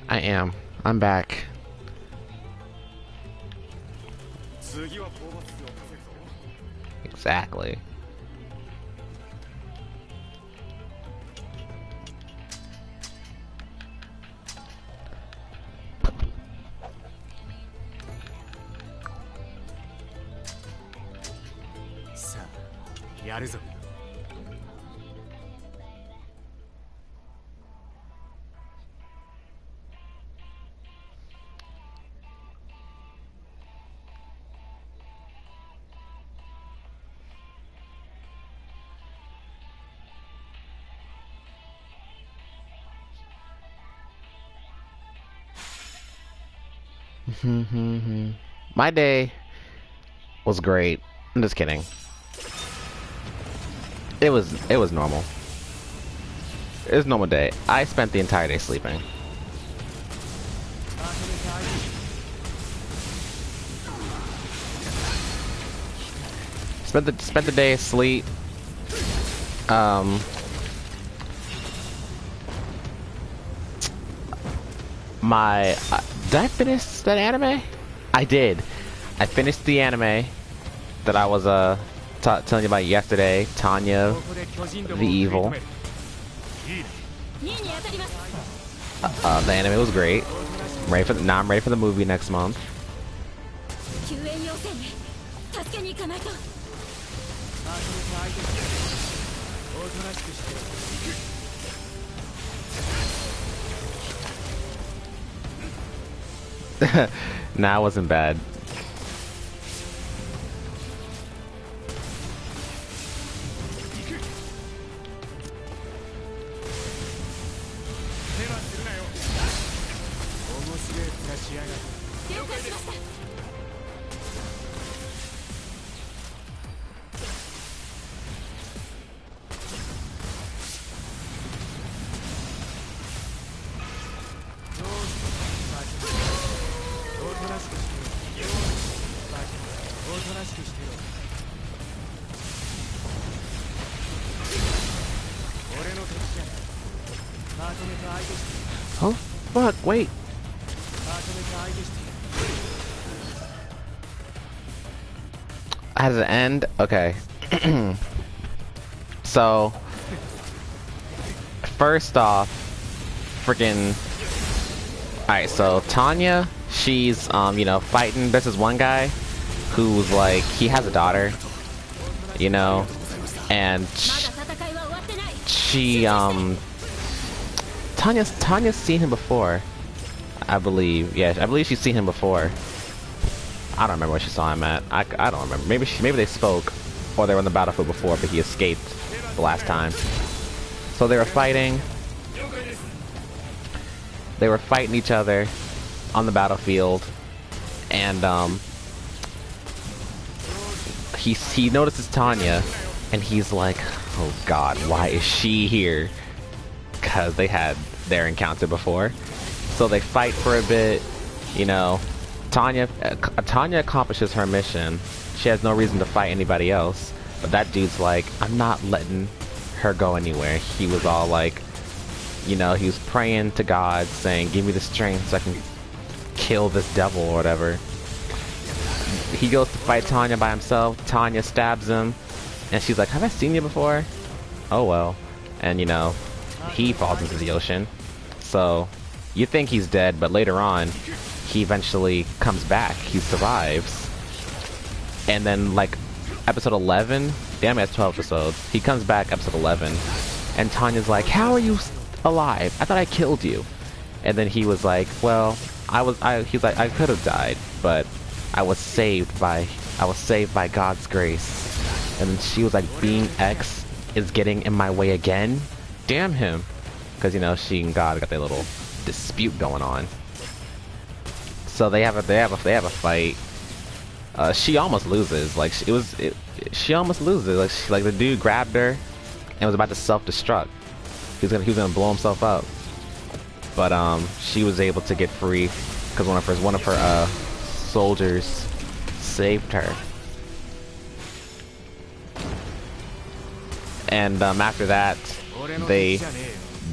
I am. I'm back. Exactly. My day was great. I'm just kidding. It was normal. It was a normal day. I spent the entire day sleeping. Spent the day asleep. My did I finish that anime? I did. I finished the anime that I was telling you about yesterday. Tanya the Evil. The anime was great. Now I'm ready for the movie next month. Nah, it wasn't bad. Oh, fuck, wait. How does it end? Okay. So, first off, freaking... Alright, so Tanya, she's, you know, fighting. There's this one guy who's like, he has a daughter, you know, and she, Tanya's seen him before, I believe. Yeah, I believe she's seen him before. I don't remember where she saw him at. I don't remember. Maybe they spoke, or they were on the battlefield before, but he escaped the last time. So they were fighting. They were fighting each other on the battlefield, and he notices Tanya, and he's like, "Oh God, why is she here?" Because they had their encounter before. So they fight for a bit, you know. Tanya accomplishes her mission. She has no reason to fight anybody else. But that dude's like, I'm not letting her go anywhere. He was all like, you know, he was praying to God, saying, give me the strength so I can kill this devil or whatever. He goes to fight Tanya by himself. Tanya stabs him. And she's like, have I seen you before? Oh well. And you know, he falls into the ocean. So you think he's dead, but later on he eventually comes back. He survives. And then like episode 11, the anime has 12 episodes. He comes back episode 11, and Tanya's like, how are you alive? I thought I killed you. And then he was like, well, he's like, I could have died, but I was saved by God's grace. And then she was like, being X is getting in my way again. Damn him. Because you know, she and God got their little dispute going on. So they have a fight. She almost loses. Like she almost loses. Like the dude grabbed her and was about to self-destruct. He was gonna blow himself up. But she was able to get free because one of her soldiers saved her. And after that, they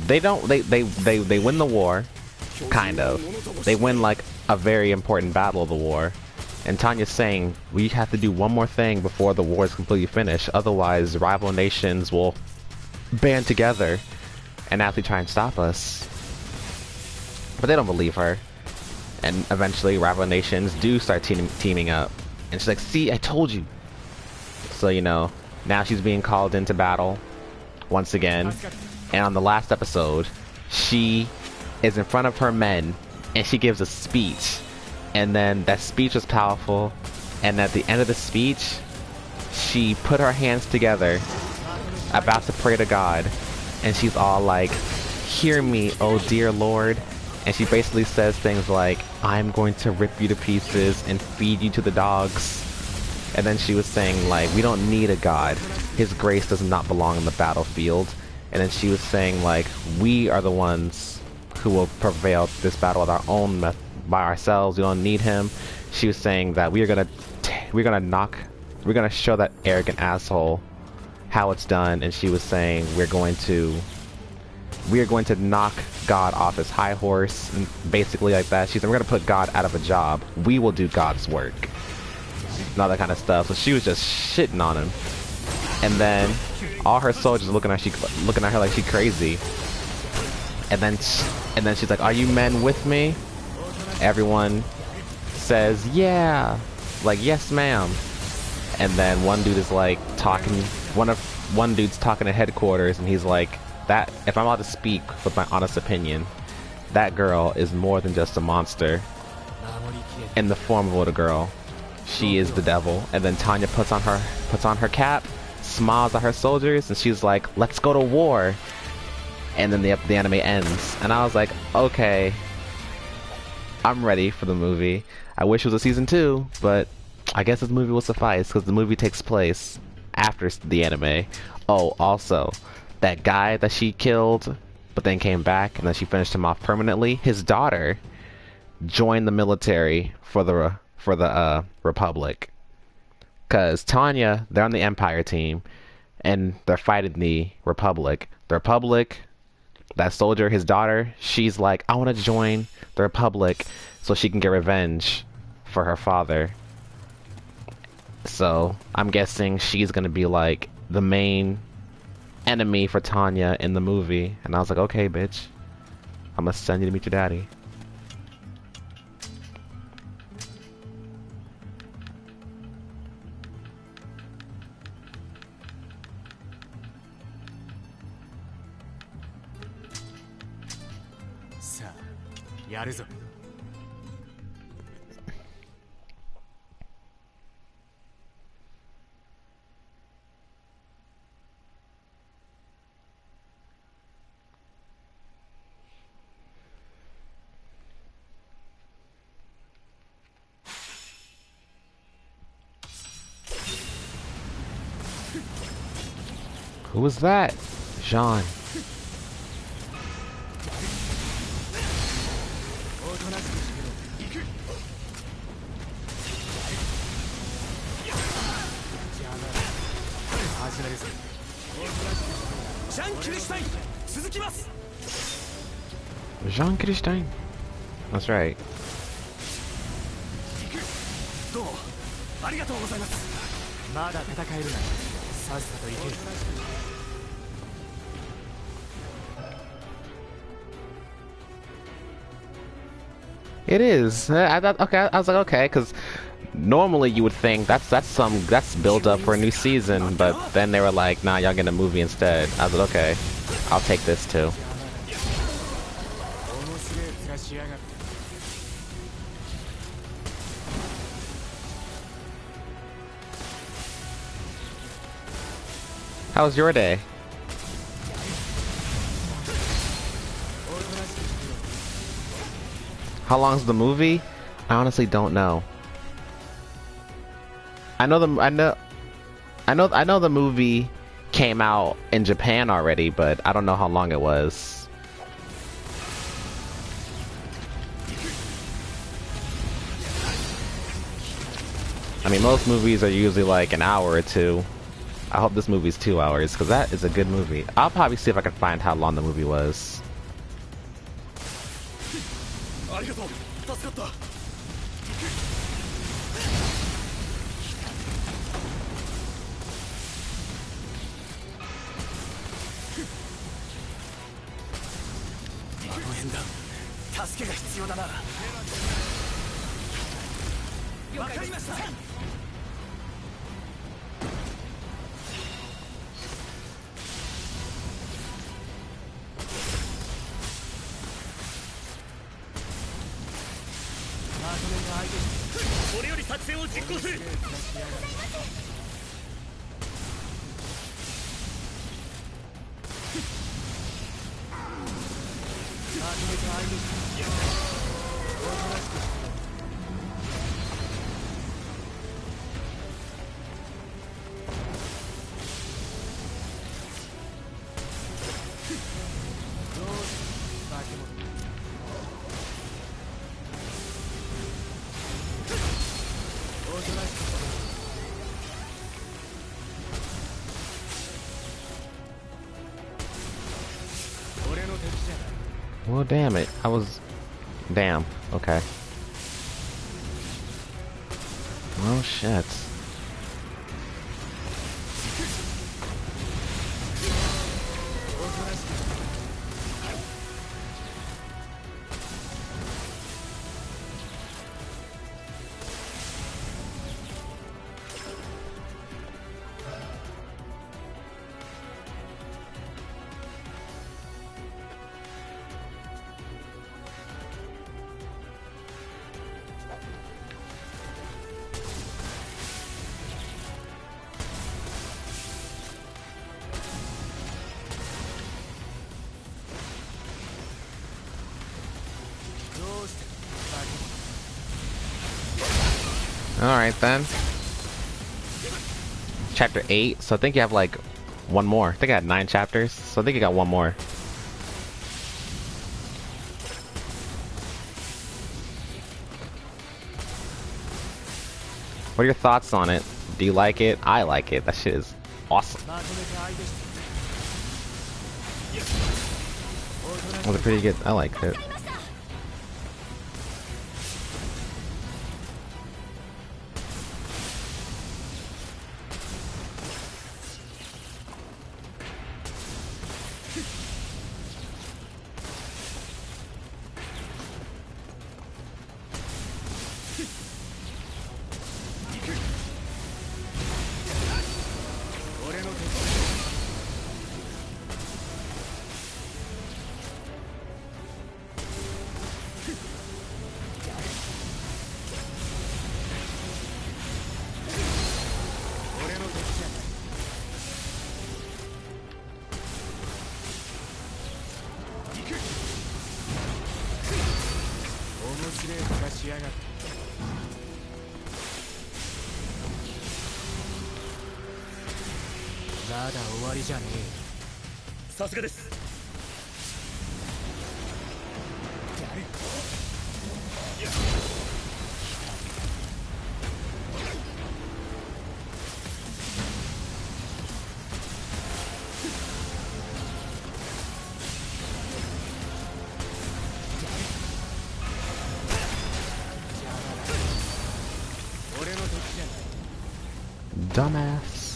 win the war. Kind of. They win like a very important battle of the war. And Tanya's saying, we have to do one more thing before the war is completely finished. Otherwise, rival nations will band together and actually try and stop us. But they don't believe her. And eventually, rival nations do start teaming up. And she's like, see, I told you. So, you know, now she's being called into battle once again. And on the last episode, she is in front of her men and she gives a speech. And then that speech was powerful. And at the end of the speech, she put her hands together, about to pray to God. And she's all like, hear me, oh dear Lord. And she basically says things like, I'm going to rip you to pieces and feed you to the dogs. And then she was saying, like, we don't need a God. His grace does not belong on the battlefield. And then she was saying, like, we are the ones who will prevail this battle with our own by ourselves. We don't need him. She was saying that we're gonna show that arrogant asshole how it's done. And she was saying we are going to knock God off his high horse, and basically like that. She said, we're going to put God out of a job. We will do God's work. And all that kind of stuff. So she was just shitting on him. And then all her soldiers looking at her like she's crazy. And then she's like, are you men with me? Everyone says, yeah. Like, yes, ma'am. And then one dude is like talking, one dude's talking to headquarters, and he's like, that, if I'm allowed to speak with my honest opinion, that girl is more than just a monster in the form of a little girl. She is the devil. And then Tanya puts on her cap, smiles at her soldiers, and she's like, let's go to war. And then the anime ends. And I was like, okay, I'm ready for the movie. I wish it was a season 2, but I guess this movie will suffice because the movie takes place after the anime. Oh, also, that guy that she killed but then came back and then she finished him off permanently, his daughter joined the military for the Republic. Because Tanya, they're on the Empire team and they're fighting the Republic. The Republic, that soldier, his daughter, she's like, I want to join the Republic so she can get revenge for her father. So I'm guessing she's gonna be like the main enemy for Tanya in the movie. And I was like, okay, bitch, I'm gonna send you to meet your daddy. Who was that? Jean. Jean Christine. That's right. It is. I thought, okay, I was like, okay, because normally you would think that's build up for a new season, but then they were like, nah, y'all get a movie instead. I was like, okay, I'll take this too. How was your day? How long's the movie? I honestly don't know. I know the movie came out in Japan already, but I don't know how long it was. I mean, most movies are usually like an hour or two. I hope this movie's 2 hours, because that is a good movie. I'll probably see if I can find how long the movie was. ありがとう。助かった。あの辺だ。助けが必要だな。わかりました。俺より作戦を実行する。Well, damn it. I was... Damn. Okay. Well, shit. Alright then. Chapter 8, so I think you have like one more. I think I had 9 chapters, so I think you got one more. What are your thoughts on it? Do you like it? I like it. That shit is awesome. Was it pretty good? I liked it.さすがです。Dumbass.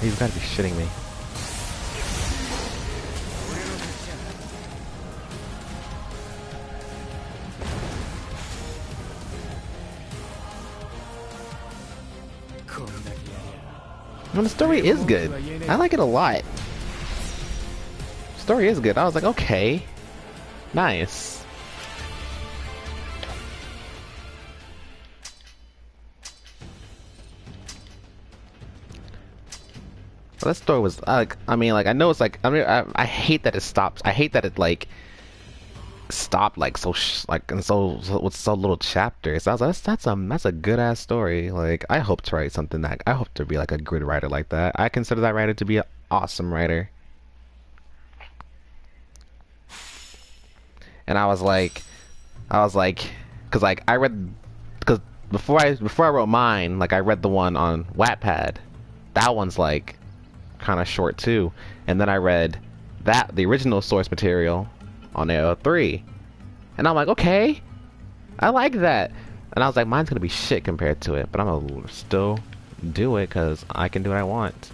He's gotta be shitting me. Well, the story is good. I like it a lot. Story is good. I was like, okay. Nice. That story was like, I mean, like I know it's like, I mean, I hate that it stops. I hate that it like stopped like so like and with so little chapters. I was like, that's a good ass story. Like I hope to write something that I hope to be like a good writer like that. I consider that writer to be an awesome writer. And I was like, cause like I read, cause before I wrote mine, like I read the one on Wattpad. That one's like kind of short too. And then I read the original source material on AO3, and I'm like, okay, I like that. And I was like, mine's gonna be shit compared to it, but I'm gonna still do it because I can do what I want.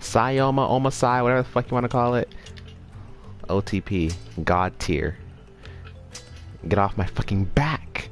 Sayoma, Omasai, whatever the fuck you want to call it. OTP, God tier. Get off my fucking back.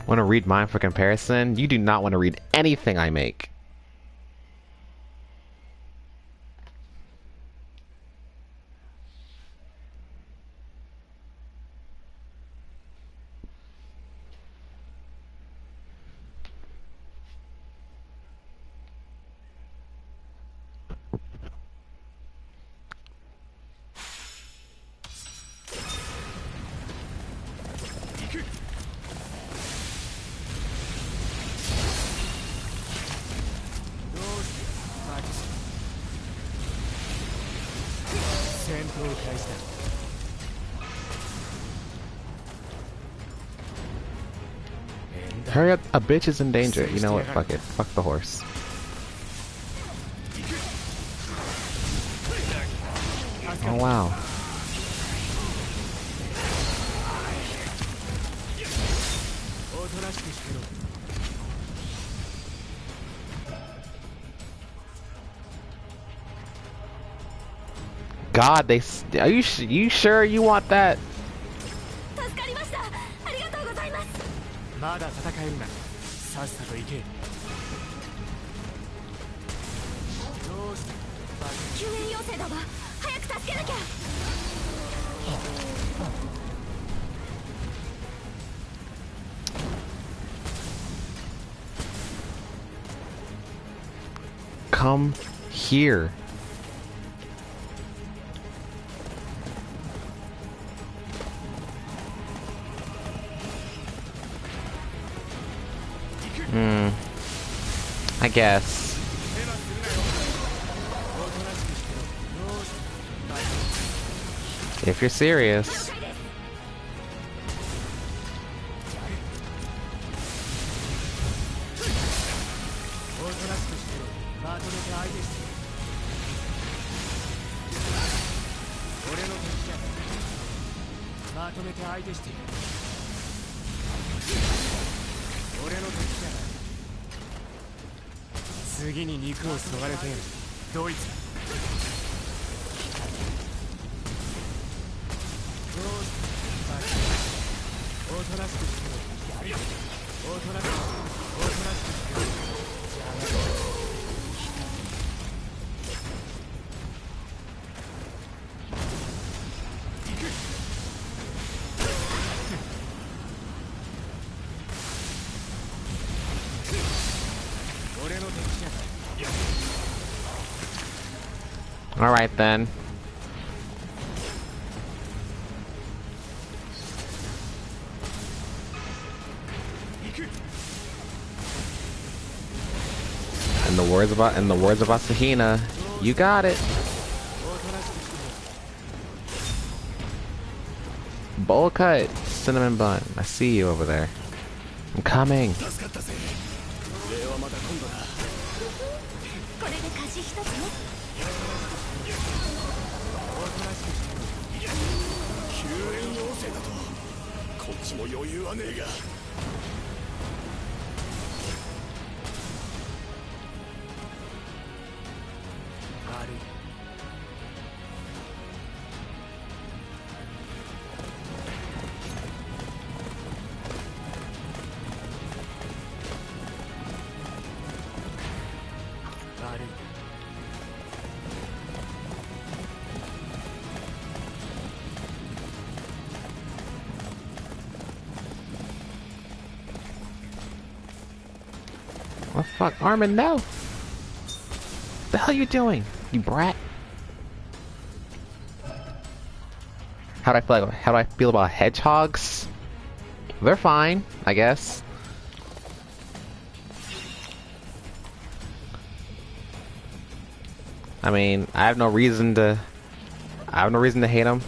Want to read mine for comparison? You do not want to read anything I make. Hurry up, a bitch is in danger. You know what? Fuck it. Fuck the horse. Oh wow. God, are you sure you want that? Come here. I guess. If you're serious. All right then. In the words of Asahina, you got it. Bowl cut, cinnamon bun. I see you over there. I'm coming. 私も余裕はねえが。悪い。悪い。Oh fuck, Armin, no! The hell you doing, you brat? How do I feel about hedgehogs? They're fine, I guess. I mean, I have no reason to hate them.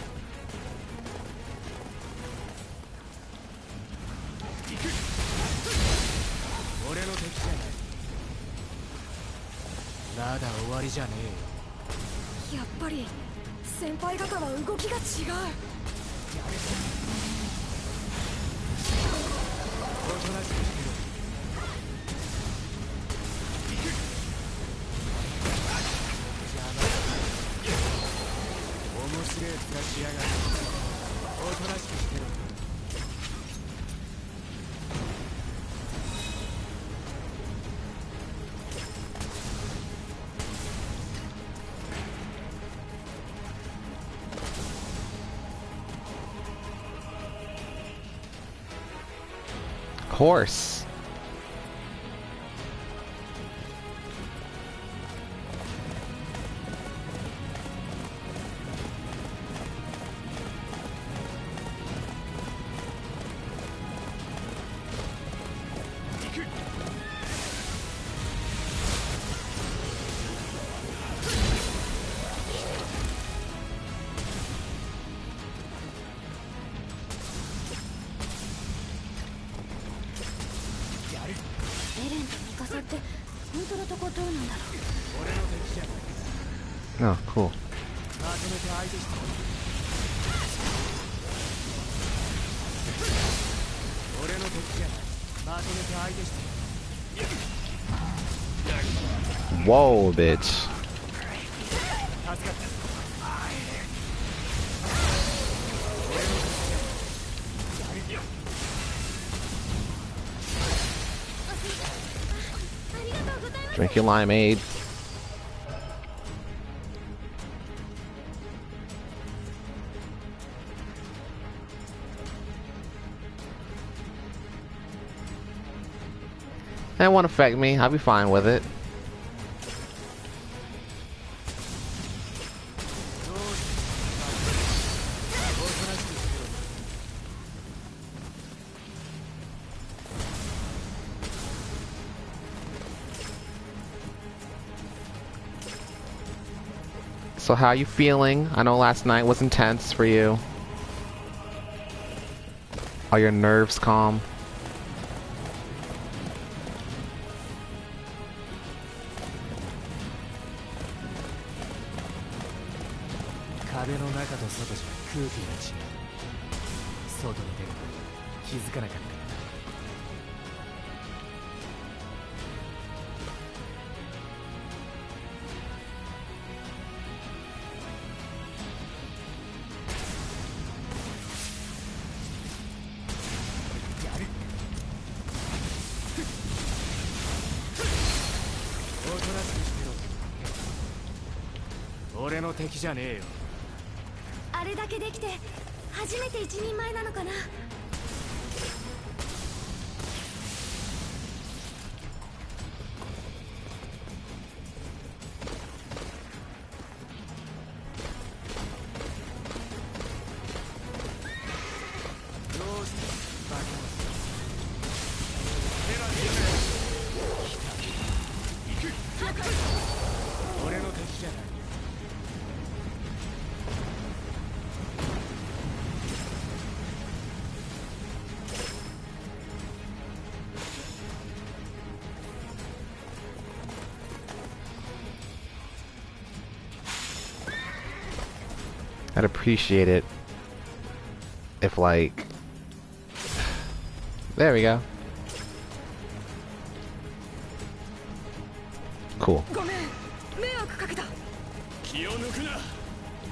Of course. Oh, cool. Whoa, bitch. Drink your limeade. That won't affect me. I'll be fine with it. So how you feeling? I know last night was intense for you. Are your nerves calm?あれだけできて初めて一人前なのかな。I'd appreciate it if, like, There we go. Cool. ごめん迷惑かけた気を抜くな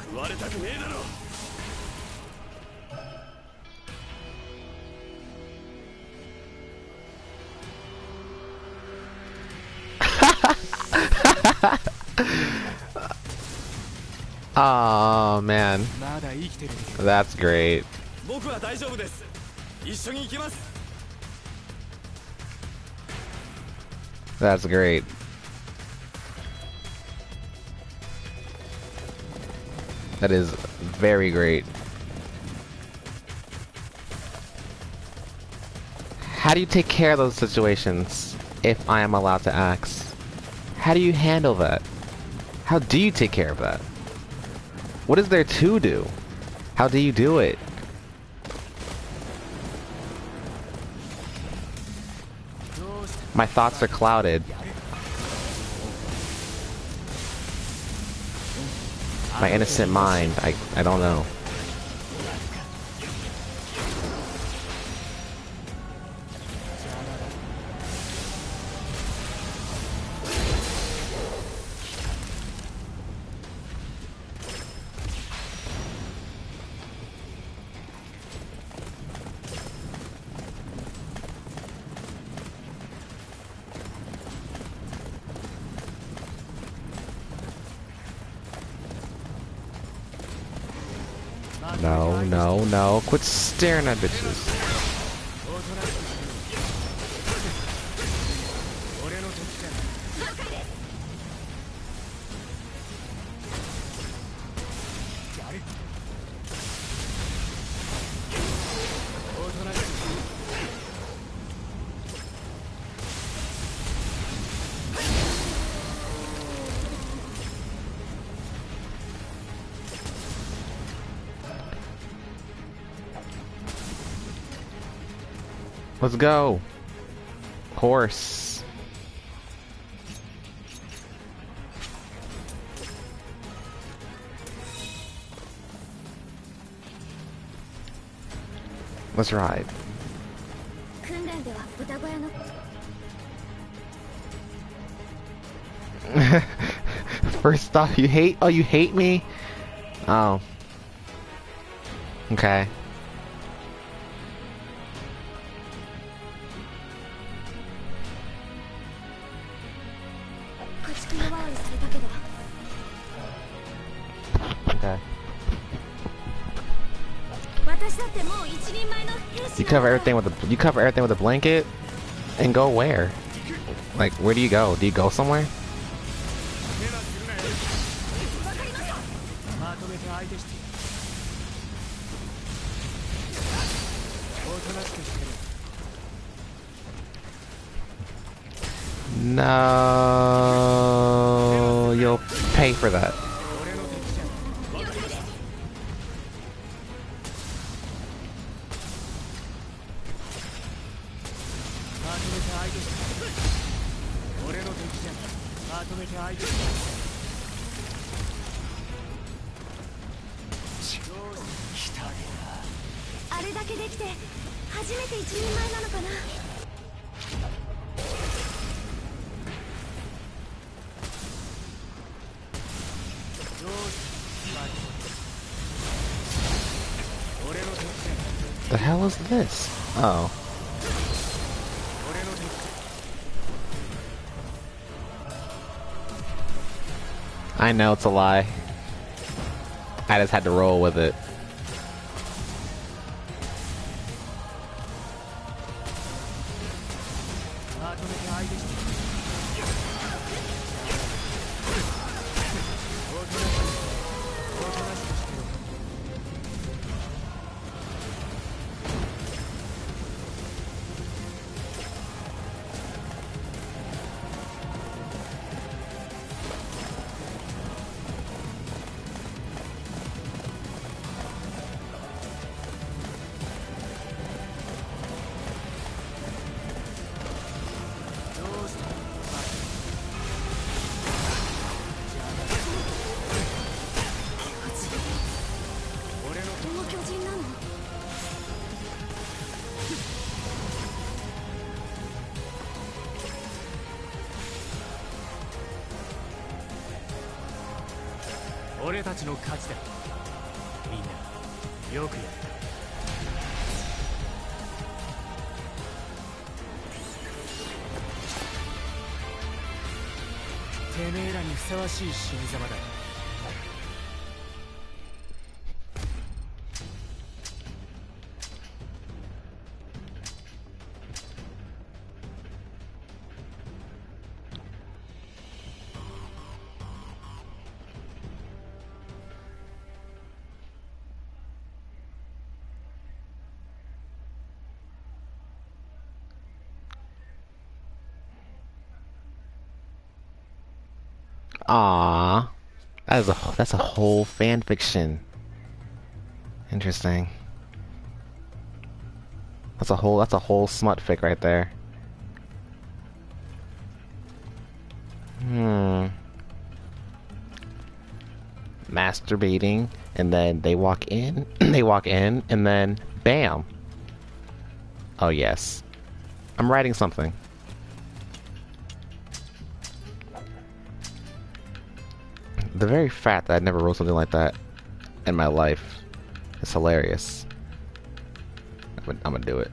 食われたくねえだろ Oh man, まだ生きてる that's great. 僕は大丈夫です一緒に行きます That's great. That is very great. How do you take care of those situations, if I am allowed to ask? How do you handle that? How do you take care of that? What is there to do? How do you do it? My thoughts are clouded. My innocent mind, I don't know. No, no, no. Quit staring at bitches. Let's go. Horse. Let's ride. 訓練では豚小屋の First off, you hate me? Oh. Okay. 家畜呼ばわりされたけど Okay. 私だってもう一人前の兵士 You cover everything with a blanket and go where? Like, where do you go? Do you go somewhere? まとめて相手しておとなしくしてる No, you'll pay for that. 俺の敵じゃわかりましたまとめて相手して俺の敵じゃまとめて相手して来たねあれだけできて初めて一人前なのかな The hell is this? Oh. I know it's a lie. I just had to roll with it. 俺たちの勝ちだ。みんなよくやった。てめえらにふさわしい死に様だ。Aww. That's a whole fan fiction. Interesting. That's a whole smut fic right there. Masturbating, and then they walk in, and then bam. Oh yes. I'm writing something. The very fact that I never wrote something like that in my life is hilarious. I'm gonna do it.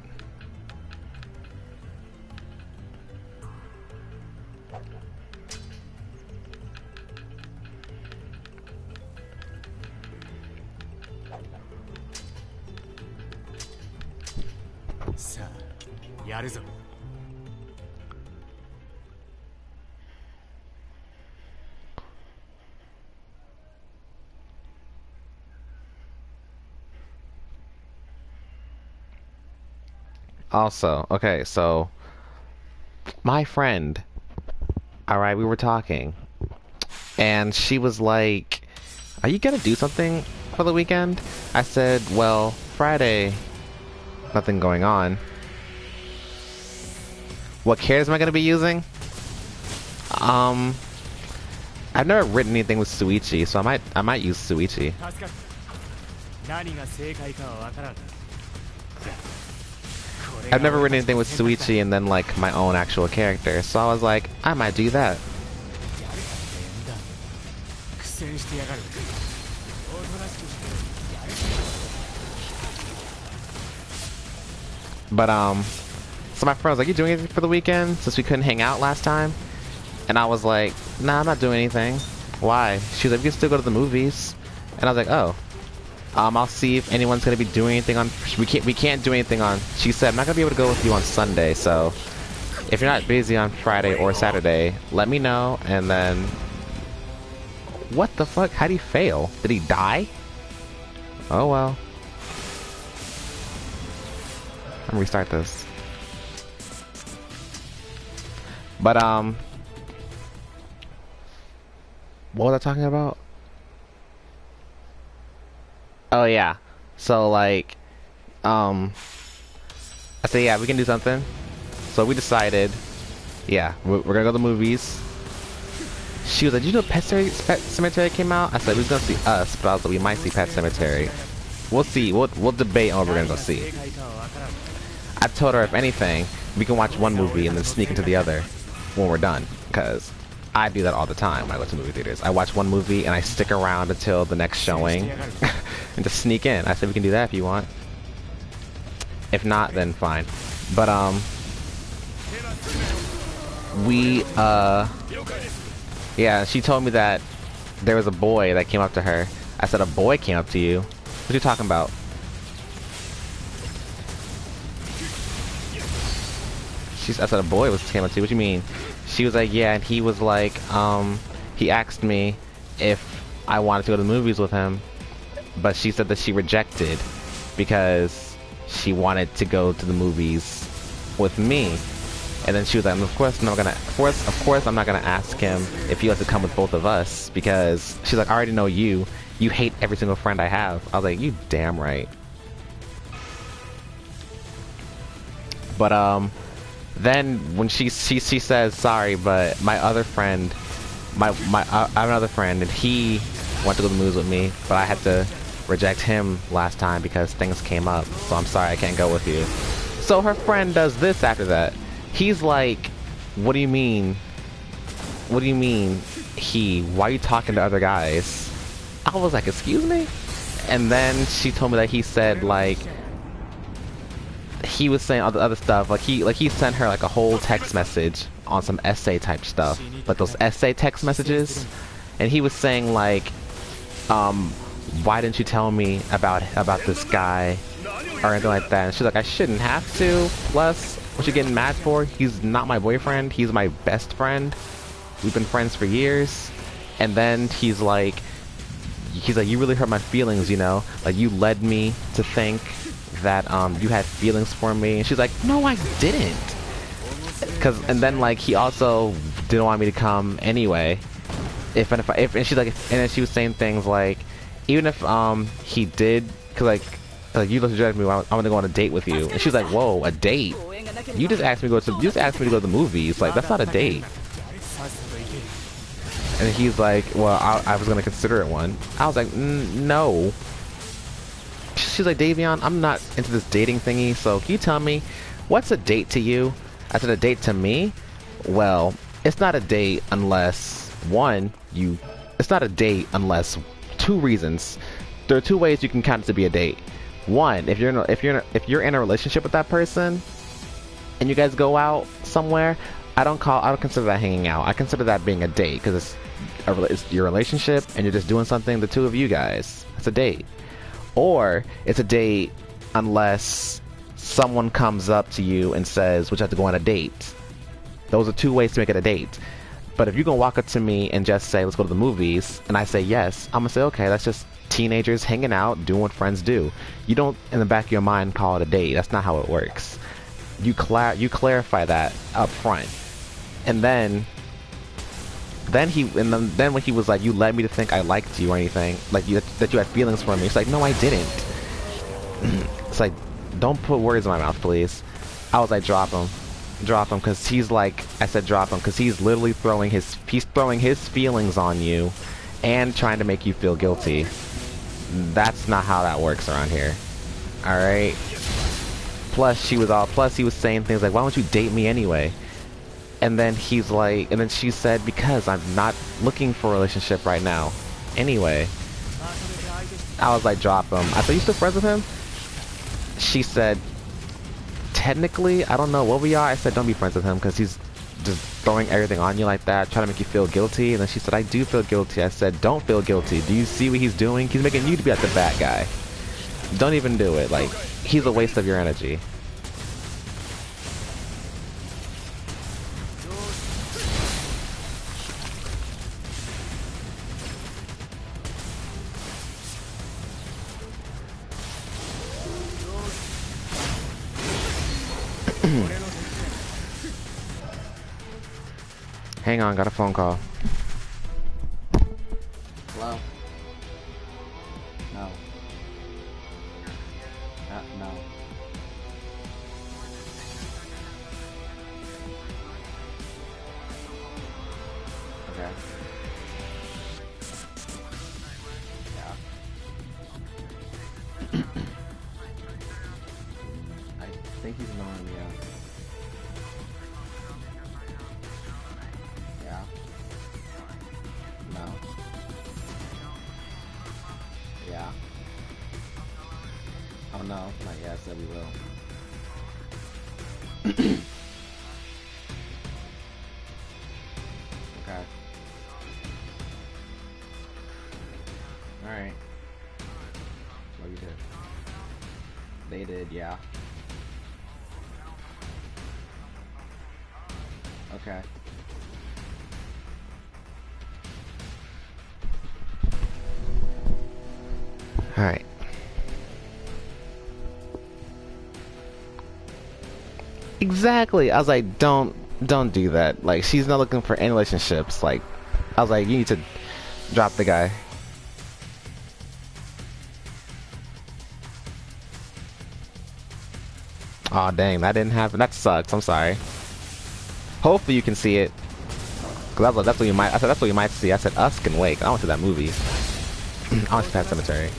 Also, okay, so my friend, alright, we were talking, and she was like, are you gonna do something for the weekend? I said, well, Friday, nothing going on. What cares am I gonna be using? I've never written anything with Suichi, so I might use Suichi. I've never written anything with Suichi and then like my own actual character, so I was like, I might do that. But so my friend was like, you doing anything for the weekend since we couldn't hang out last time? And I was like, nah, I'm not doing anything. Why? She was like, we can still go to the movies. And I was like, oh. I'll see if anyone's gonna be doing anything on. We can't do anything on. She said, I'm not gonna be able to go with you on Sunday, so if you're not busy on Friday or Saturday, let me know. And then, what the fuck? How'd he fail? Did he die? Oh well. I'm gonna restart this. But what was I talking about? Oh yeah, so like, I said yeah, we can do something. So we decided, yeah, we're gonna go to the movies. She was like, did you know Pet Sematary came out? I said we was gonna see Us, but I was like, we might see Pet Sematary. We'll see. We'll debate on what we're gonna go see. I told her if anything, we can watch one movie and then sneak into the other when we're done, because I do that all the time when I go to movie theaters. I watch one movie and I stick around until the next showing and just sneak in. I said we can do that if you want. If not, then fine. But yeah, she told me that there was a boy that came up to her. I said, a boy came up to you? What are you talking about? I said a boy came up to you. What do you mean? She was like, yeah, and he was like, he asked me if I wanted to go to the movies with him, but she said that she rejected because she wanted to go to the movies with me. And then she was like, of course I'm not gonna ask him if he wants to come with both of us, because she's like, I already know you hate every single friend I have. I was like, you damn right. But then when she says, sorry, but my other friend, I have another friend, and he wanted to go to the movies with me, but I had to reject him last time because things came up, so I'm sorry I can't go with you. So her friend does this after that. He's like, what do you mean? What do you mean, he? Why are you talking to other guys? I was like, excuse me? And then she told me that he said like he was saying all the other stuff, like he sent her like a whole text message on some essay type stuff, like those essay text messages, and he was saying like, why didn't you tell me about this guy or anything like that? And she's like, I shouldn't have to. Plus, what you getting mad for? He's not my boyfriend. He's my best friend. We've been friends for years. And then he's like, you really hurt my feelings, you know? Like, you led me to think that you had feelings for me. And she's like, no, I didn't. And then like he also didn't want me to come anyway. And she's like, and then she was saying things like, even if he did, cause like you look at me, I'm gonna go on a date with you. And she's like, whoa, a date? You just asked me to go to the movies. Like, that's not a date. And he's like, well, I was gonna consider it one. I was like, no. She's like, Davion, I'm not into this dating thingy, so can you tell me, what's a date to you? I said, a date to me? Well, it's not a date unless, it's not a date unless two reasons. There are two ways you can count it to be a date. One, if you're in a relationship with that person, and you guys go out somewhere, I don't consider that hanging out. I consider that being a date, because it's your relationship, and you're just doing something, the two of you guys. It's a date. Or it's a date unless someone comes up to you and says, would you have to go on a date? Those are two ways to make it a date. But if you're gonna walk up to me and just say, let's go to the movies, and I say yes, I'm gonna say, okay, that's just teenagers hanging out, doing what friends do. You don't, in the back of your mind, call it a date. That's not how it works. You clarify that up front. And then when he was like, you led me to think I liked you or anything, like that you had feelings for me. It's like, no, I didn't. It's like, don't put words in my mouth, please. I was like, drop him, because he's like, I said drop him, because he's literally throwing his feelings on you, and trying to make you feel guilty. That's not how that works around here. All right. Plus, he was saying things like, why don't you date me anyway? And then he's like, and then she said, because I'm not looking for a relationship right now. Anyway, I was like, drop him. I said, you still friends with him? She said, technically, I don't know what we are. I said, don't be friends with him, because he's just throwing everything on you like that, trying to make you feel guilty. And then she said, I do feel guilty. I said, don't feel guilty. Do you see what he's doing? He's making you to be like the bad guy. Don't even do it. Like, he's a waste of your energy. Hang on, got a phone call. Hello? No. No. Okay. Yeah. I think he's knowing, yeah. Yeah. No. Yeah. Oh no, not yet, I said we will. Okay. Alright. What you did? They did, yeah. Okay. Alright. Exactly. I was like, don't do that. Like, she's not looking for any relationships. Like, I was like, you need to drop the guy. Aw, dang, that didn't happen. That sucks. I'm sorry. Hopefully you can see it. Cause that's what you might. I said that's what you might see. I said us can wait. I want to see that movie. I want to see Pet Cemetery.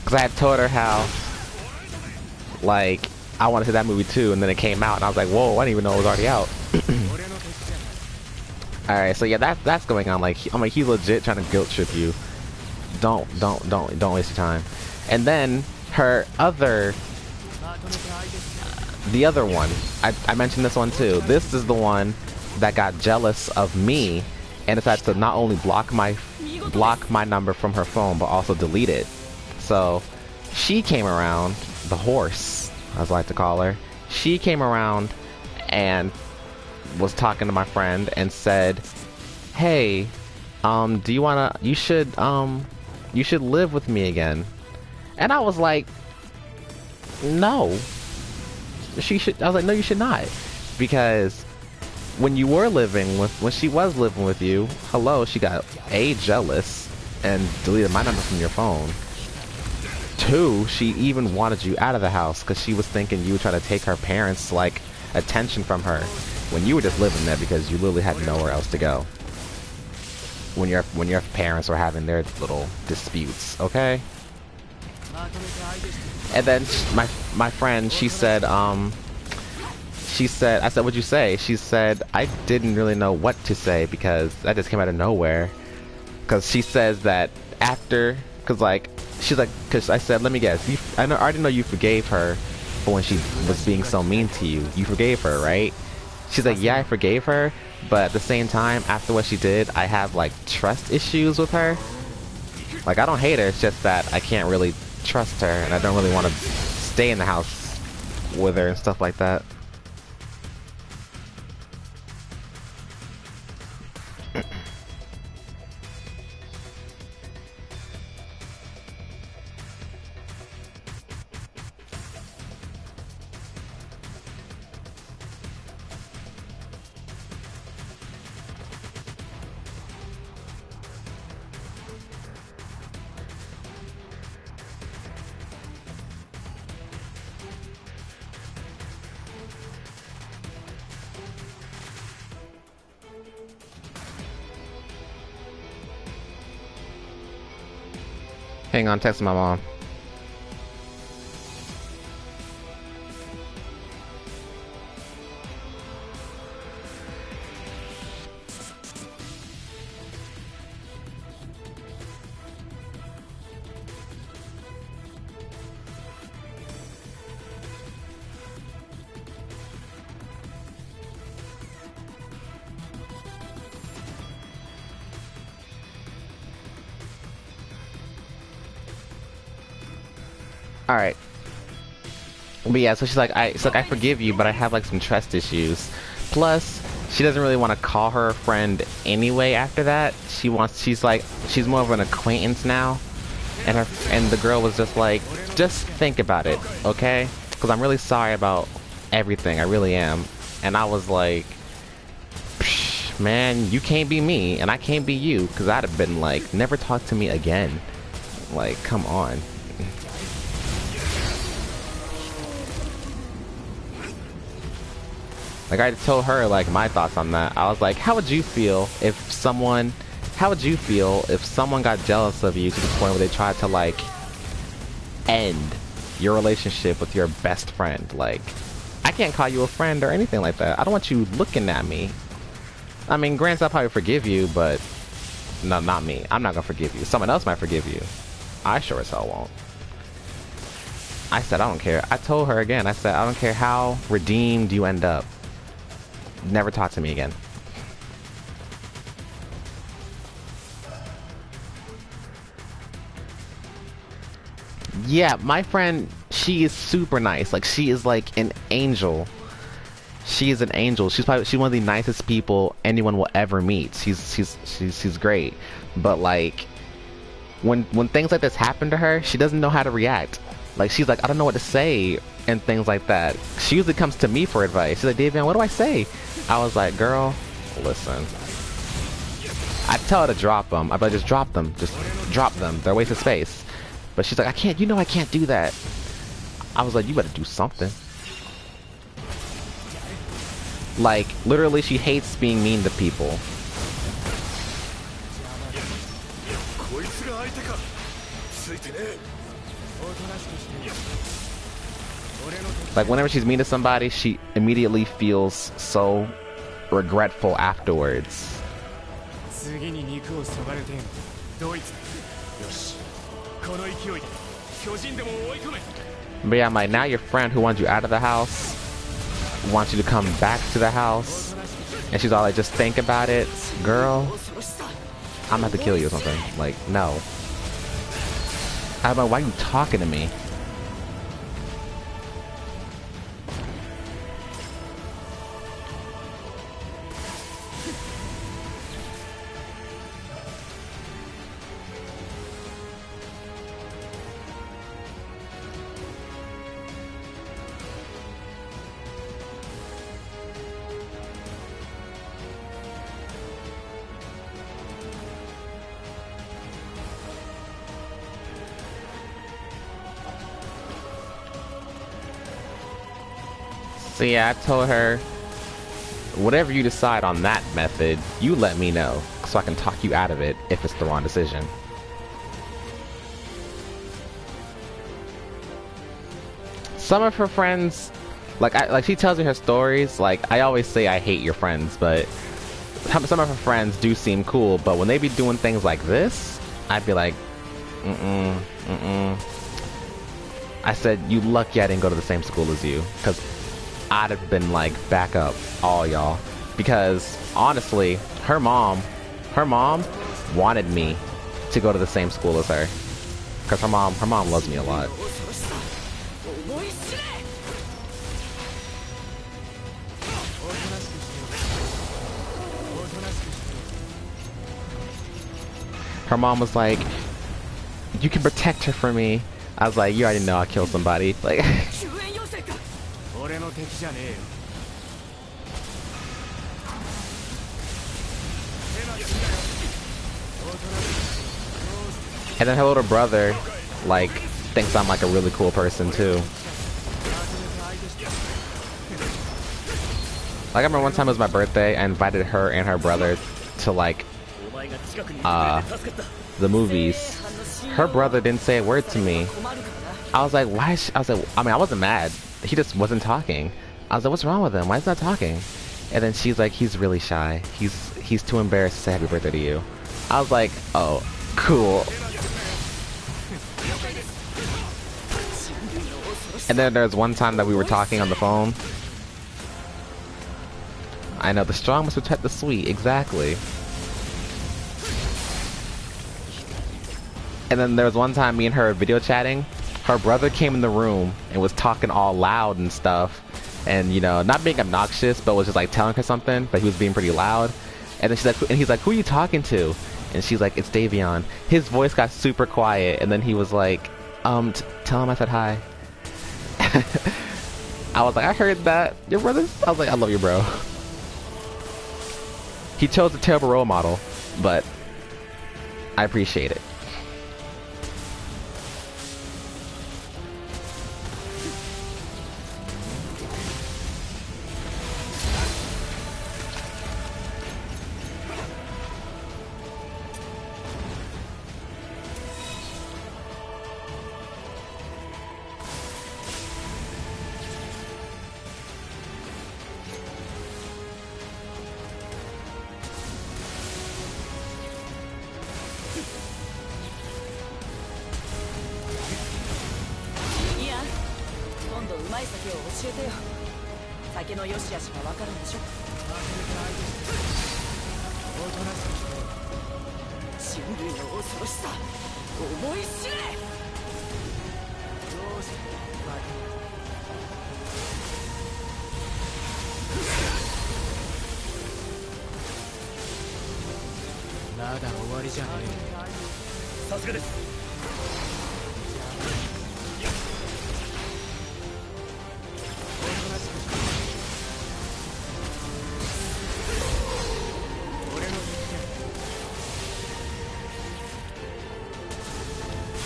Cause I had told her how, like, I want to see that movie too, and then it came out, and I was like, whoa, I didn't even know it was already out. All right, so yeah, that's going on. Like, I'm like, he's legit trying to guilt trip you. Don't waste your time. And then her other, the other one, I mentioned this one too. This is the one that got jealous of me and decided to not only block my number from her phone, but also delete it. So she came around, the horse, as I like to call her. She came around and was talking to my friend and said, "Hey, do you wanna? You should live with me again." And I was like, "No." She should. I was like, "No, you should not," because when she was living with you, hello, she got jealous and deleted my number from your phone. 2, she even wanted you out of the house because she was thinking you would try to take her parents' like attention from her when you were just living there because you literally had nowhere else to go. When your parents were having their little disputes, okay? And then my friend, she said, I said, "What'd you say?" She said, "I didn't really know what to say because that just came out of nowhere." Because she says that after, because I said, "Let me guess, I already know you forgave her for when she was being so mean to you. You forgave her, right?" She's like, "Yeah, I forgave her, but at the same time, after what she did, I have like trust issues with her. Like, I don't hate her, it's just that I can't really trust her, and I don't really want to stay in the house with her and stuff like that." Hang on, texting my mom. All right. But yeah, so she's like, I forgive you, but I have like some trust issues. Plus, she doesn't really want to call her a friend anyway after that. She's more of an acquaintance now. And the girl was just like, "Just think about it, okay? Because I'm really sorry about everything. I really am." And I was like, "Man, you can't be me, and I can't be you." Because I'd have been like, "Never talk to me again." Like, come on. Like, I told her like my thoughts on that. I was like, how would you feel if someone got jealous of you to the point where they tried to like end your relationship with your best friend? Like, I can't call you a friend or anything like that. I don't want you looking at me. I mean, granted, I'll probably forgive you, but no, not me. I'm not gonna forgive you. Someone else might forgive you. I sure as hell won't. I said, I don't care. I told her again, I said, I don't care how redeemed you end up. Never talk to me again. Yeah, my friend, she is super nice. Like, she is like an angel. She is an angel. She's one of the nicest people anyone will ever meet. She's great. But like, when things like this happen to her, she doesn't know how to react. Like, she's like, I don't know what to say and things like that. She usually comes to me for advice. She's like, "Davion, what do I say?" I was like, "Girl, listen." I tell her to drop them. I'd be like, just drop them. Just drop them. They're a waste of space. But she's like, I can't do that. I was like, you better do something. Like, literally, she hates being mean to people. Like, whenever she's mean to somebody, she immediately feels so regretful afterwards. 次に肉をそがれてんドイツよしこの勢いで巨人でも追い込め But yeah, I'm like, now your friend who wants you out of the house wants you to come back to the house, and she's all like, just think about it, girl. I'm gonna have to kill you or something. Like, no. I'm like, why are you talking to me? So yeah, I told her, whatever you decide on that method, you let me know, so I can talk you out of it if it's the wrong decision. Some of her friends, like she tells me her stories, like, I always say I hate your friends, but some of her friends do seem cool, but when they be doing things like this, I'd be like, I said, you lucky I didn't go to the same school as you, because I'd have been like, back up all y'all, because honestly, her mom wanted me to go to the same school as her, because her mom loves me a lot. Her mom was like, you can protect her for me. I was like, you already know I killed somebody. Like, and then her little brother, like, thinks I'm like a really cool person too. Like, I remember one time it was my birthday, I invited her and her brother to like the movies. Her brother didn't say a word to me. I was like, why? I was like, I mean, I wasn't mad. He just wasn't talking. I was like, what's wrong with him? Why is he not talking? And then she's like, he's really shy. He's too embarrassed to say happy birthday to you. I was like, oh, cool. And then there's one time that we were talking on the phone. I know, the strong must protect the sweet, exactly. And then there was one time me and her video chatting. Her brother came in the room and was talking all loud and stuff. And, you know, not being obnoxious, but was just like telling her something, but he was being pretty loud. And then she's like, and he's like, who are you talking to? And she's like, it's Davion. His voice got super quiet, and then he was like, tell him I said hi. I was like, I heard that. Your brother? I was like, I love you, bro. He chose a terrible role model, but I appreciate it.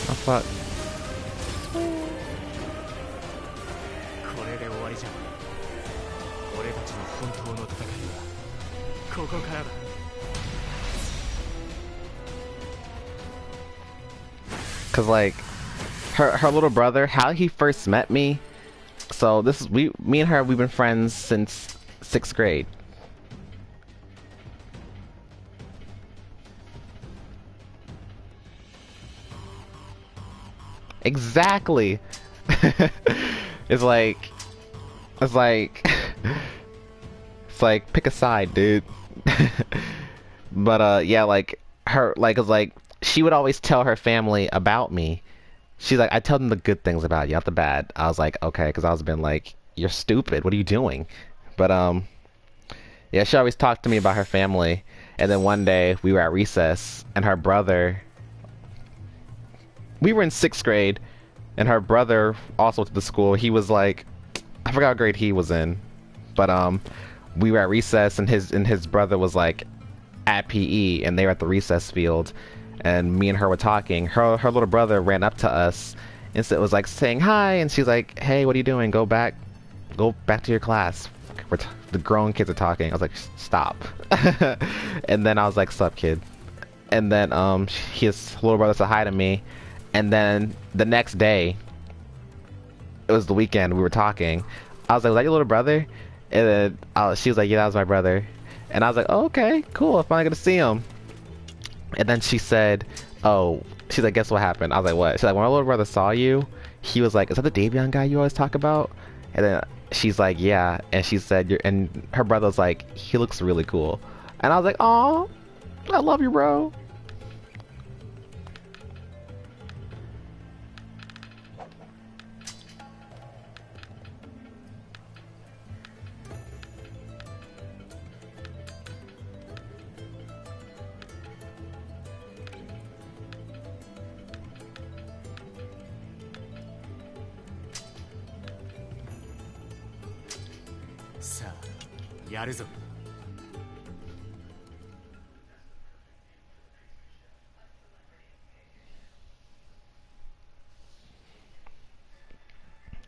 Oh fuck. Cause like her little brother, how he first met me. So this is me and her, we've been friends since 6th grade. Exactly. It's like, it's like, it's like pick a side, dude. But yeah, like her, like it's like she would always tell her family about me. She's like, I tell them the good things about you, not the bad. I was like, okay, because I was been like, you're stupid. What are you doing? But yeah, she always talked to me about her family. And then one day we were at recess, and her brother. We were in 6th grade, and her brother also went to the school. He was like, I forgot what grade he was in, but we were at recess, and his brother was like at PE, and they were at the recess field, and me and her were talking. Her little brother ran up to us, and so it was like saying hi, and she's like, "Hey, what are you doing? Go back to your class. The grown kids are talking." I was like, "Stop!" And then I was like, "Sup, kid?" And then his little brother said hi to me, and then the next day, it was the weekend. We were talking. I was like, "Was that your little brother?" And then she was like, "Yeah, that was my brother." And I was like, "Oh, okay, cool. I'm finally gonna see him." And then she said, "Oh," she's like, "Guess what happened?" I was like, "What?" She's like, "When my little brother saw you, he was like, is that the Davion guy you always talk about?" And then she's like, "Yeah." And she said, and her brother was like, "He looks really cool." And I was like, "Aw, I love you, bro."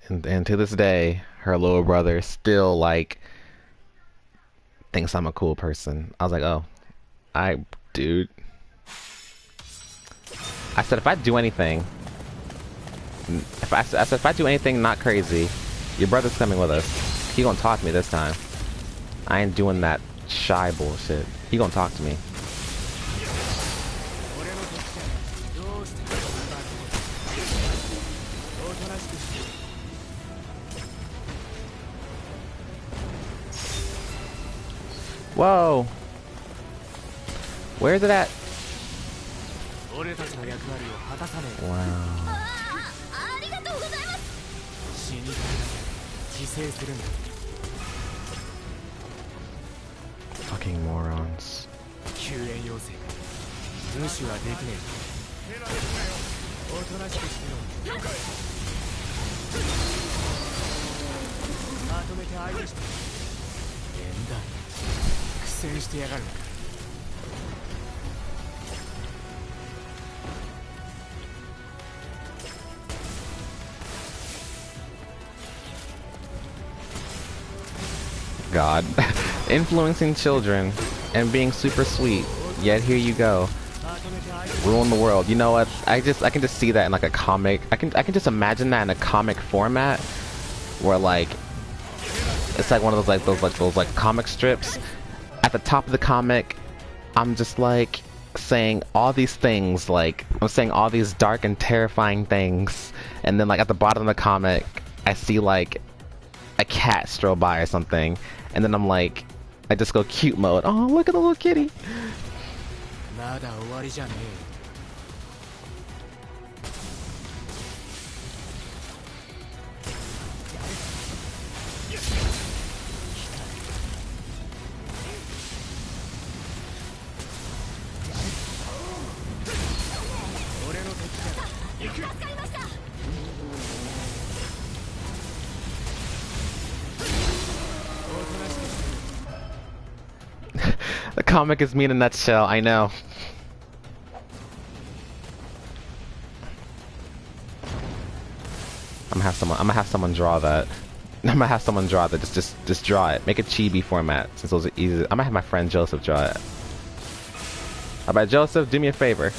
And to this day, her little brother still like thinks I'm a cool person. I was like, "Oh, dude." I said, if I do anything, I said if I do anything not crazy, your brother's coming with us. He gonna talk to me this time. I ain't doing that shy bullshit. He gonna talk to me. Whoa! Where's it at? Wow. Fucking morons. God. Influencing children and being super sweet. Yet here you go. Ruin the world. You know what? I can just see that in like a comic. I can just imagine that in a comic format where like it's like one of those comic strips. At the top of the comic, I'm just like saying all these things, like I'm saying all these dark and terrifying things, and then like at the bottom of the comic I see like a cat stroll by or something, and then I'm like, I just go cute mode. Oh, look at the little kitty. The comic is me in a nutshell, I know. I'm gonna have someone draw that. I'm gonna have someone draw that. Just draw it. Make a chibi format since those are easy. I'm gonna have my friend Joseph draw it. How about Joseph? Do me a favor.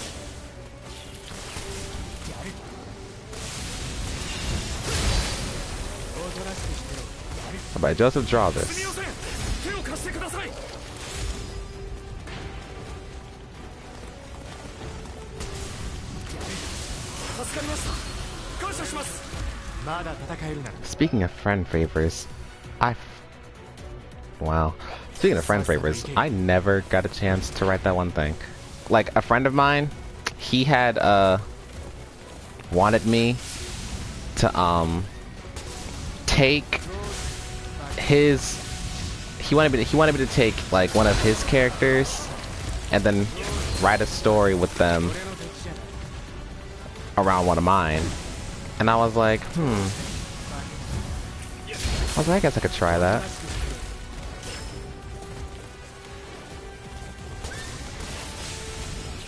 How about Joseph draw this? 感謝します。まだ戦えるなら。 Speaking of friend favors, wow. Speaking of friend favors, I never got a chance to write that one thing. Like, a friend of mine, he had, wanted me to, take his... He wanted me to take, like, one of his characters and then write a story with them around one of mine. And I was like, I guess I could try that.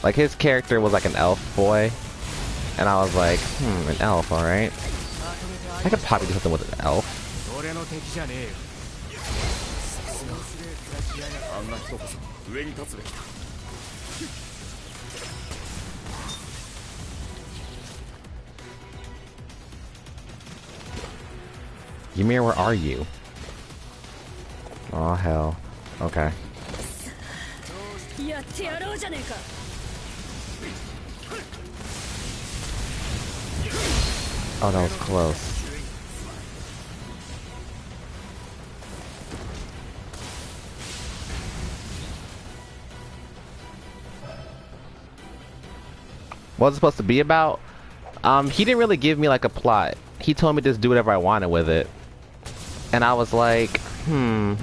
Like, his character was like an elf boy. And I was like, an elf, alright. I could probably do something with an elf. Ymir, where are you? Oh, hell. Okay. Oh, that was close. What was it supposed to be about? He didn't really give me like a plot. He told me to just do whatever I wanted with it. And I was like, I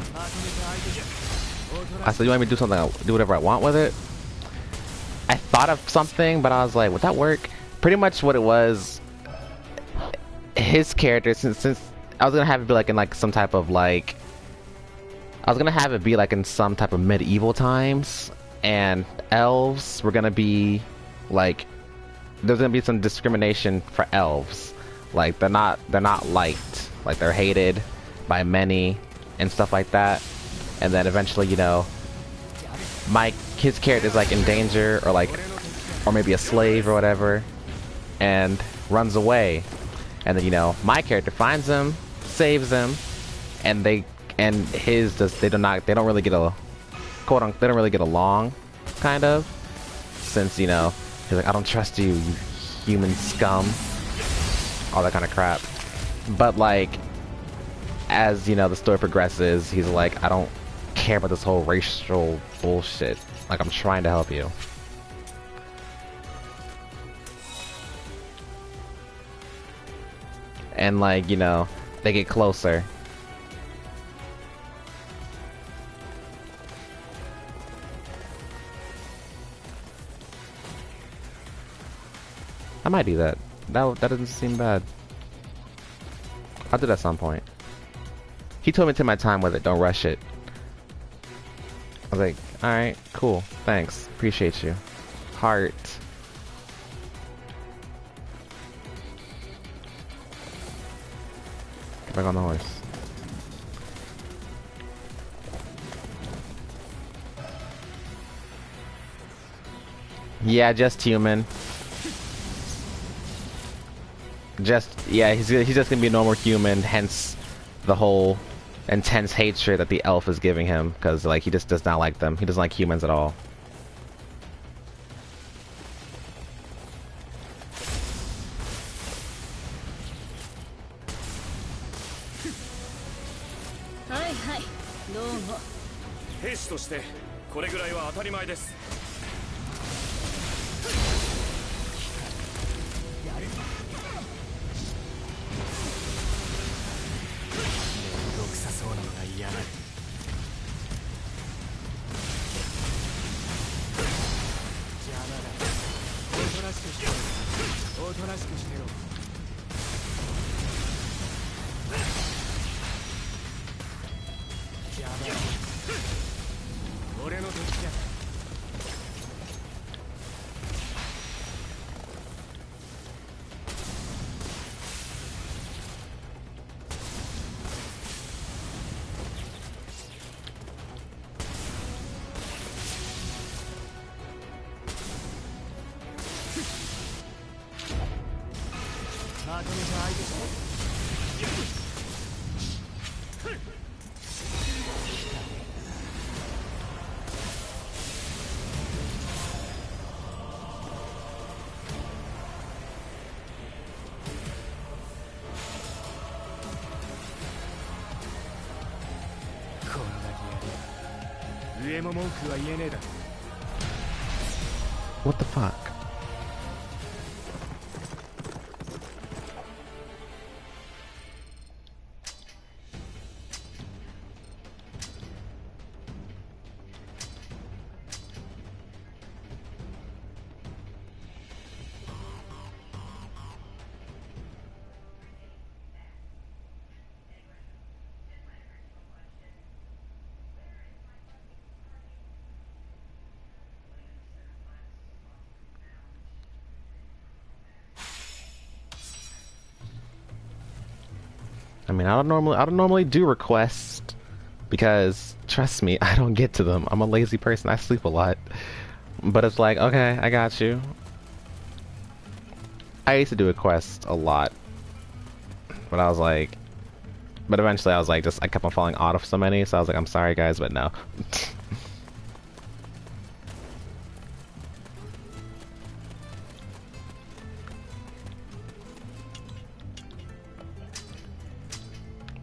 said, you want me to do something, do whatever I want with it? I thought of something, but I was like, would that work? Pretty much what it was, his character, since I was gonna have it be like in like some type of like, I was gonna have it be like in some type of medieval times, and elves were gonna be like, there's gonna be some discrimination for elves. Like they're not liked, like they're hated by many and stuff like that. And then eventually, you know, his character's like in danger, or like, or maybe a slave or whatever, and runs away. And then, you know, my character finds him, saves him, and they don't really get along, kind of, since, you know, he's like, I don't trust you, you human scum, all that kind of crap. But like, as you know, the story progresses, he's like, I don't care about this whole racial bullshit. Like, I'm trying to help you. And like, you know, they get closer. I might do that. That doesn't seem bad. I'll do that at some point. He told me to take my time with it, don't rush it. I was like, alright, cool, thanks, appreciate you. Heart. Get back on the horse. Yeah, just human. Yeah, he's just gonna be a normal human, hence the whole intense hatred that the elf is giving him, because like he just does not like them. He doesn't like humans at all. 上も文句は言えねえだ。 What the fuck? I mean, I don't normally do requests because trust me, I don't get to them. I'm a lazy person. I sleep a lot. But it's like, okay, I got you. I used to do requests a lot. But eventually I was like, I kept on falling out of so many, so I was like, I'm sorry guys, but no.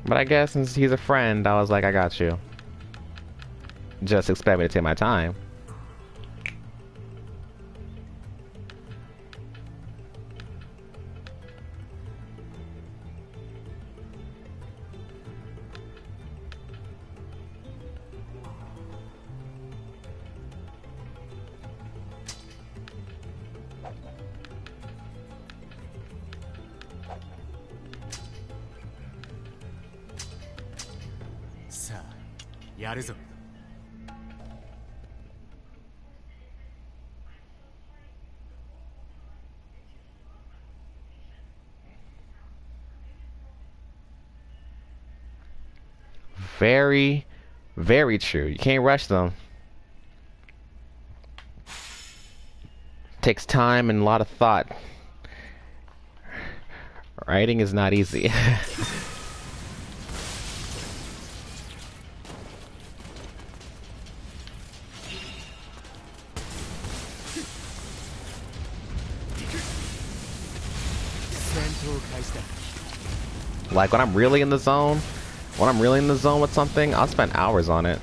But I guess since he's a friend, I was like, I got you. Just expect me to take my time. Very, very true. You can't rush them. Takes time and a lot of thought. Writing is not easy. Like when I'm really in the zone, with something, I'll spend hours on it.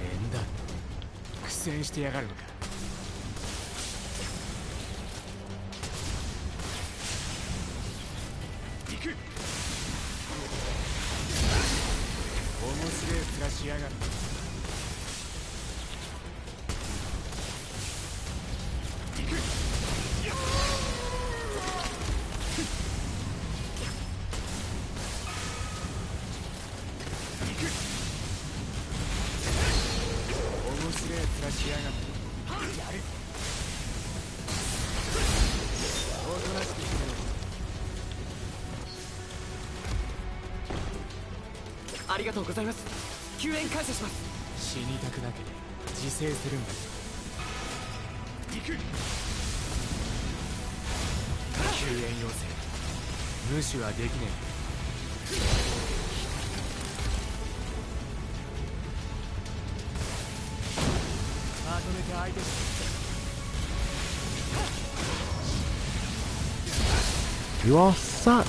You all suck.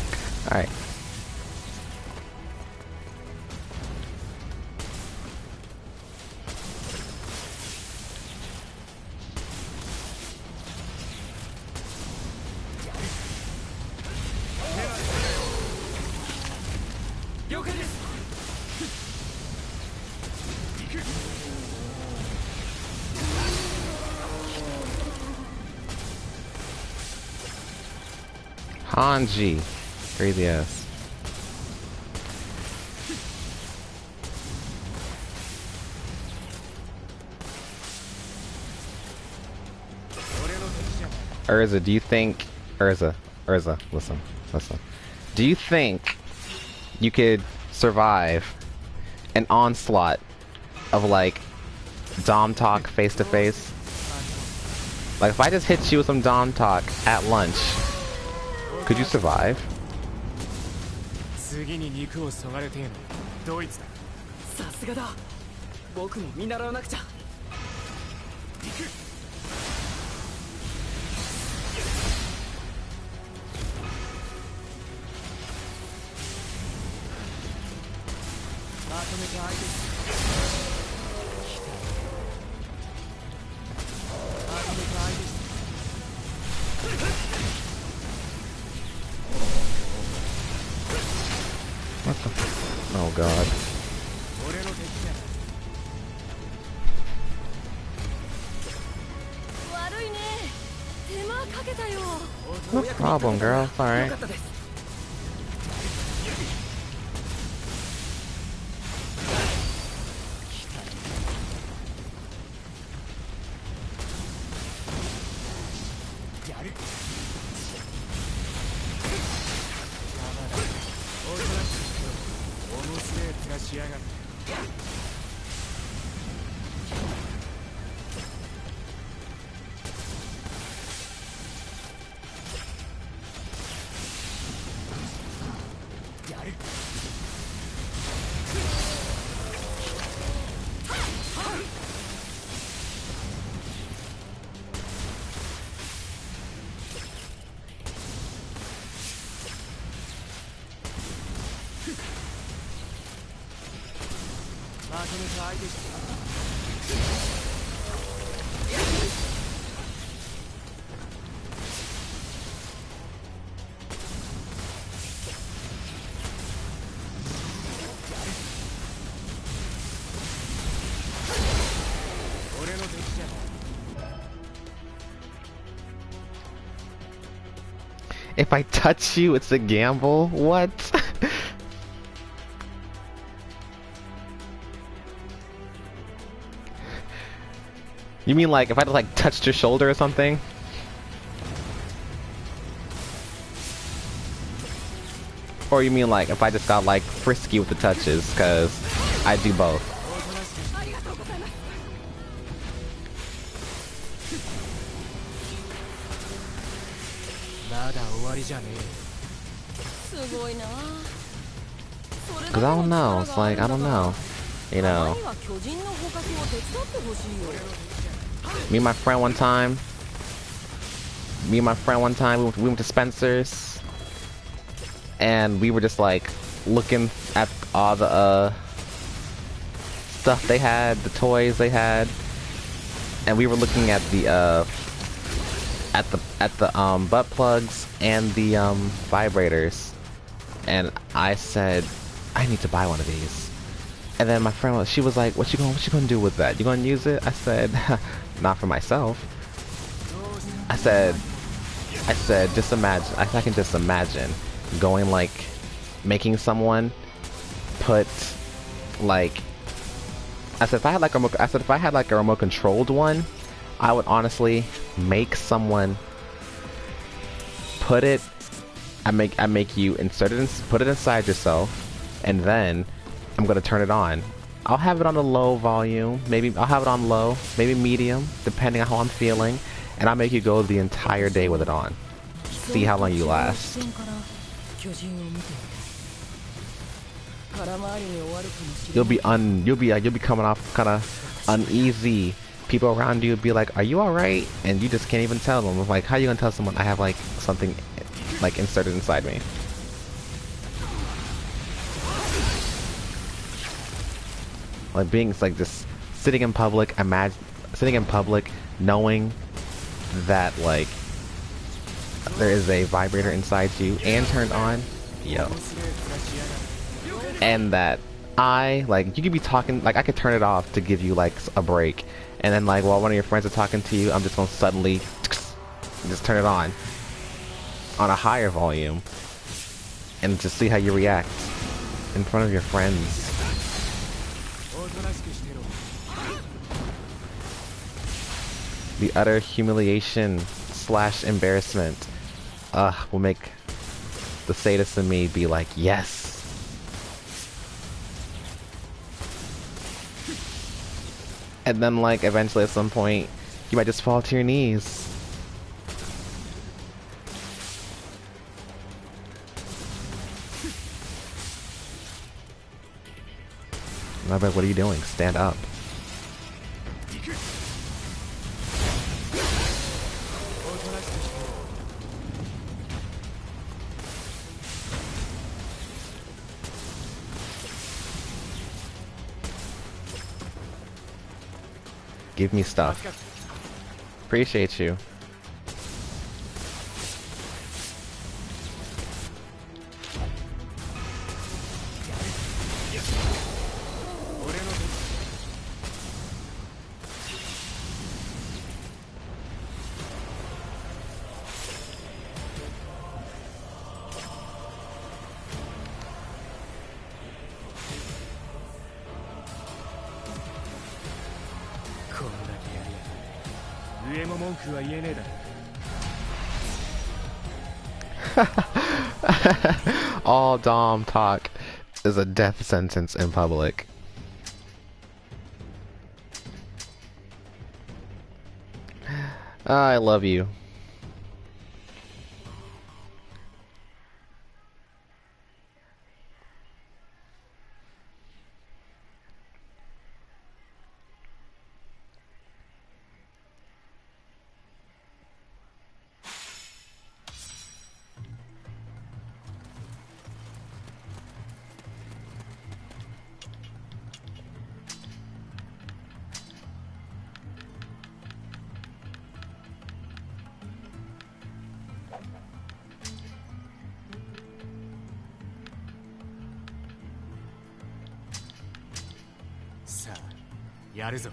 Alright. Hanji. Crazy ass. Urza, do you think... Urza, listen. Do you think you could survive an onslaught of, like, Dom talk face to face? Like, if I just hit you with some Dom talk at lunch, could you survive? god. 俺の敵じゃ悪いね。手間かけたよ。 No problem, girl. It's alright. やる。おとなしくしてろ。面白い面しやがって。やる。まとめて相手して。俺の敵じゃ。 If I touch you, it's a gamble? What? You mean like if I just like touched your shoulder or something? Or you mean like if I just got like frisky with the touches? Cause I do both. ありがとうございます。まだ終わりじゃねえ。すごいな。 Cause I don't know. It's like I don't know. You know. は巨人の捕獲を手伝ってほしいよ。 Me and my friend one time. We went to Spencer's, and we were just like looking at all the stuff they had, the toys they had, and we were looking at the butt plugs and the vibrators, and I said, I need to buy one of these. And then my friend she was like, what you gonna do with that? You gonna use it? I said, not for myself. I said, just imagine. I can just imagine going like, making someone put like. I said if I had like a remote controlled one, I would honestly make someone put it. I make you insert it put it inside yourself, and then I'm gonna turn it on. I'll have it on a low volume, maybe I'll have it on low, maybe medium, depending on how I'm feeling, and I'll make you go the entire day with it on. See how long you last. You'll be coming off kind of uneasy. People around you will be like, "Are you all right?" And you just can't even tell them. Like, how you gonna tell someone I have like something like inserted inside me? Like being like just sitting in public, knowing that like there is a vibrator inside you and turned on, yo. And that you could be talking, like I could turn it off to give you like a break, and then like while one of your friends are talking to you, I'm just gonna suddenly just turn it on a higher volume and just see how you react in front of your friends. The utter humiliation / embarrassment will make the sadist in me be like, yes. And then like eventually at some point you might just fall to your knees. And I'll be like, what are you doing? Stand up. Give me stuff. Appreciate you. 文句は言えねえだ。 All Dom talk is a death sentence in public. I love you.「さあやるぞ。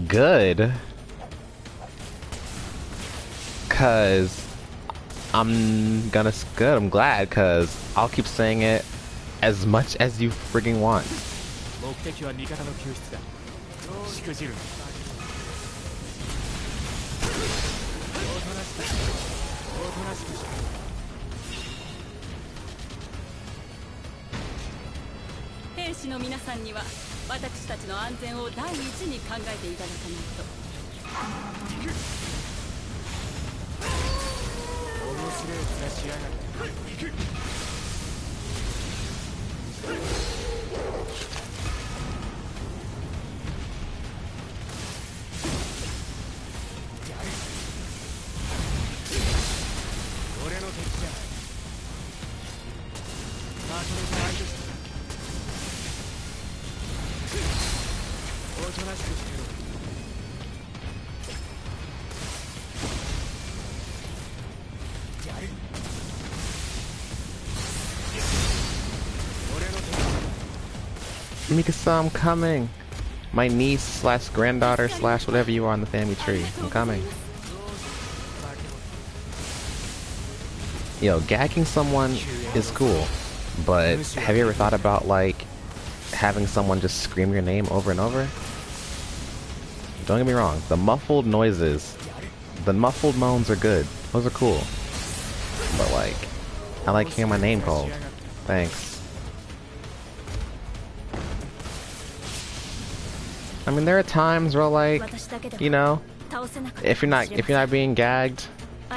Good. Cause I'm glad, cause I'll keep saying it as much as you frigging want. 目的は味方の救出だ。しくじるな。おとなしくしろ。おとなしくしろ。兵士の皆さんには私たちの安全を第一に考えていただかないと。面白い面しやがって。俺の敵じゃない。まとめて相手して。おとなしくしてろ。やる。俺の敵だ。 Mikasa, I'm coming. My niece slash granddaughter slash whatever you are on the family tree. I'm coming. Yo, gagging someone is cool, but have you ever thought about like having someone just scream your name over and over? Don't get me wrong, the muffled noises, the muffled moans are good. Those are cool. But like, I like hearing my name called. Thanks. I mean, there are times where like, you know, if you're not being gagged,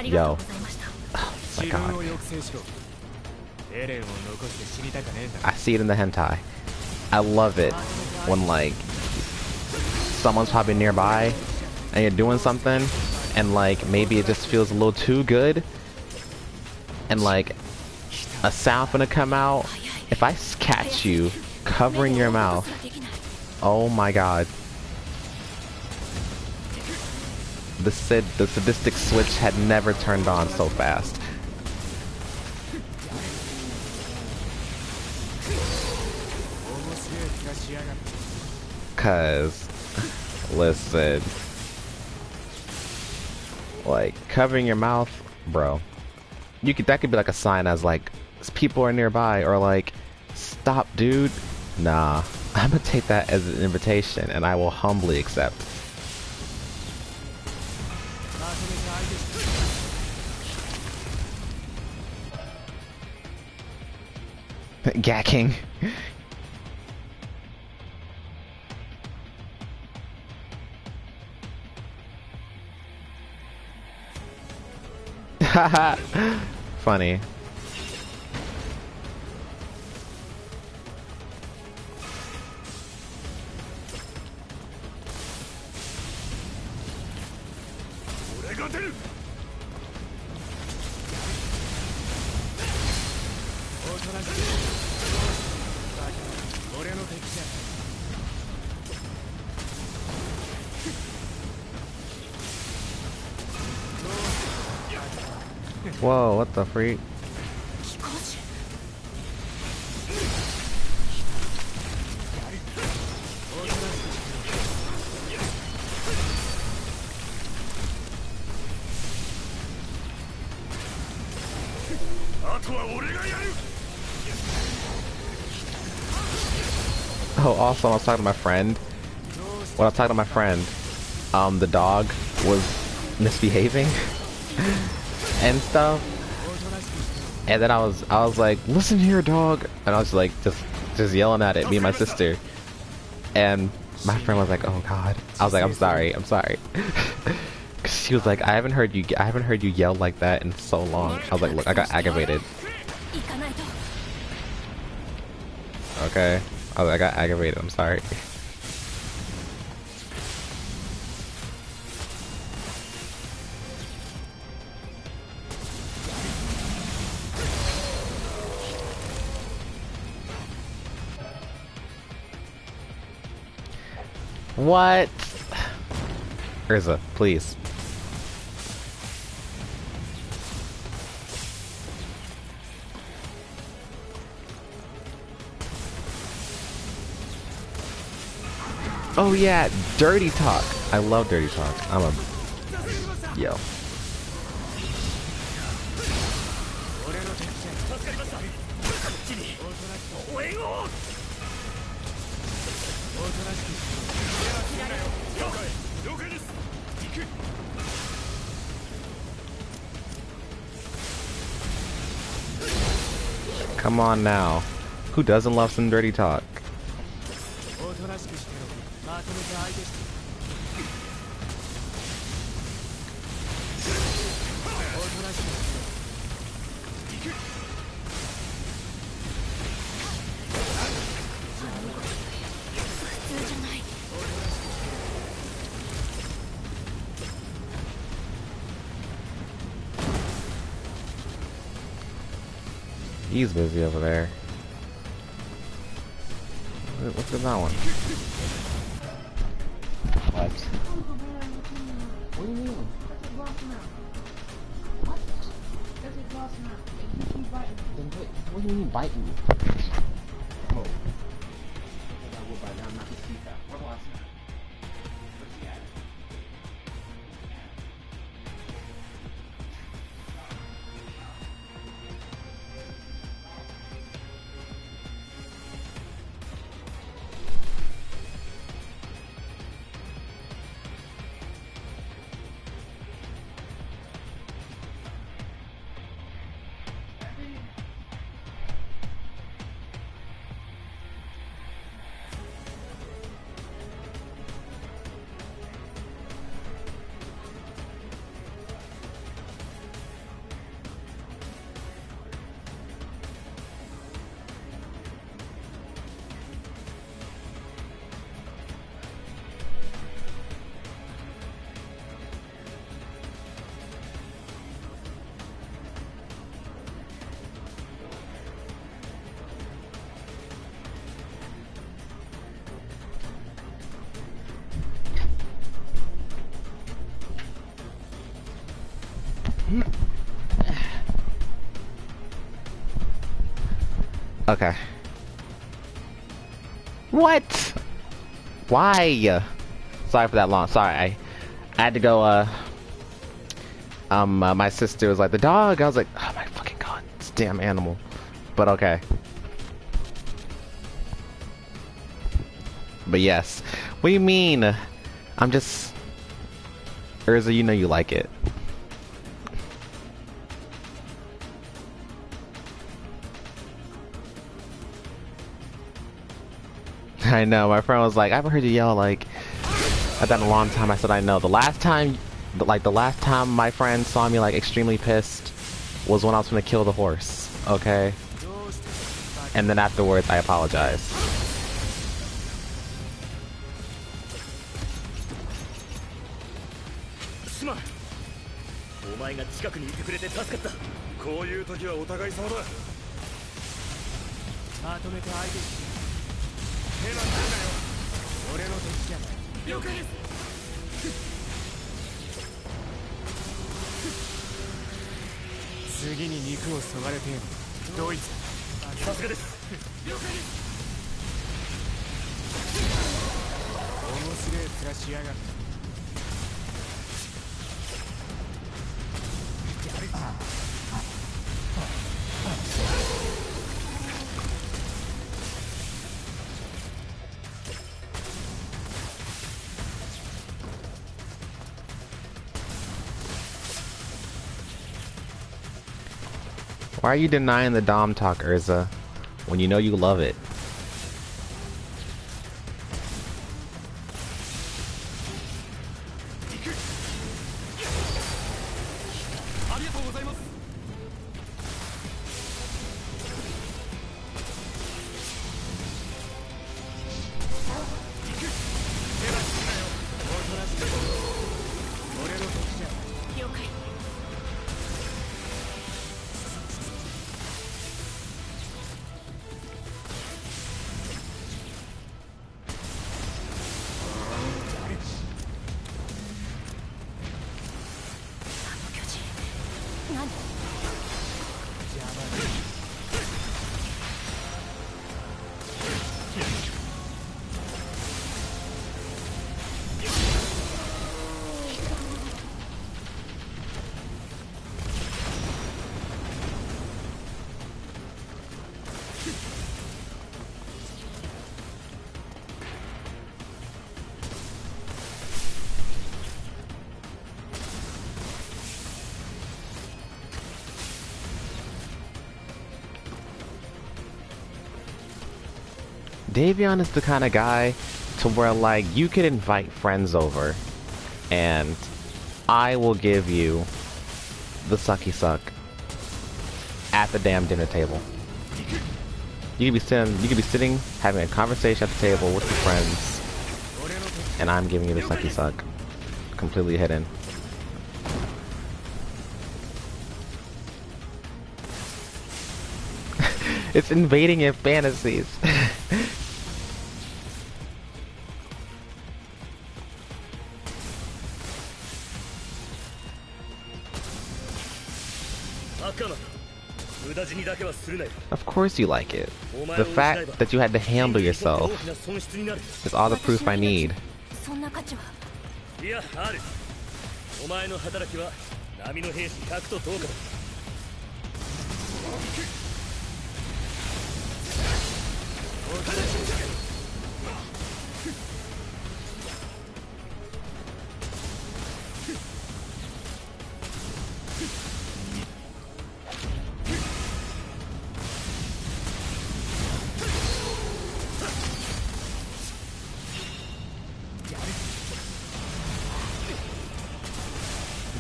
yo, oh my god, I see it in the hentai. I love it when like someone's probably nearby and you're doing something and like maybe it just feels a little too good and like a sound gonna come out. If I catch you covering your mouth, oh my god. The sadistic switch had never turned on so fast. Cause, listen, like covering your mouth, bro. That could be like a sign as like people are nearby or like stop, dude. Nah, I'm gonna take that as an invitation and I will humbly accept. Gacking. Haha. Funny. Whoa, what the freak? 飛行士。あとは俺がやる。 Oh, also, I was talking to my friend. When I was talking to my friend, the dog was misbehaving and stuff. And then I was like, "Listen here, dog!" And I was like, just yelling at it, me and my sister. And my friend was like, "Oh God!" I was like, "I'm sorry, I'm sorry." Cause she was like, I haven't heard you yell like that in so long." I was like, "Look, I got aggravated." 行かないと。 Okay. I was like, I got aggravated. I'm sorry. What? Urza, please. Oh yeah, dirty talk. I love dirty talk. I'm a yo. 俺の敵じゃ助かりました。こっちに応援を。おとなしく嫌な気だよ。了解、了解です。行く。 Come on now. Who doesn't love some dirty talk? おとなしくしてろ。まとめて相手して。おとなしくしてろ。行く。 普通じゃない。 He's busy over there. What's in that one? What? What do you mean? What? Then what do you mean biting me? Oh. I will bite. I'm not gonna see that. What was that? What's he at? Okay. What? Why? Sorry for that long. Sorry, I had to go. My sister was like, the dog. I was like, oh my fucking god, this damn animal. But okay. But yes. What do you mean? I'm just. Urza, you know you like it. I know, my friend was like, I haven't heard you yell like at that in a long time. I said, I know. The last time my friend saw me like extremely pissed was when I was gonna kill the horse, okay? And then afterwards, I apologized. すまん。お前が近くにいてくれて助かった。こういう時はお互い様だ。まとめて相手して。 手はないなよ。俺の敵じゃない。了解です。次に肉をそがれてドイツさすがです了解です面白い面しやがって Why are you denying the Dom talk, Urza, when you know you love it? Davion is the kind of guy to where, like, you could invite friends over and I will give you the sucky suck at the damn dinner table. You could be sitting having a conversation at the table with your friends and I'm giving you the sucky suck. Completely hidden. It's invading your fantasies. Of course you like it. The fact that you had to handle yourself is all the proof I need.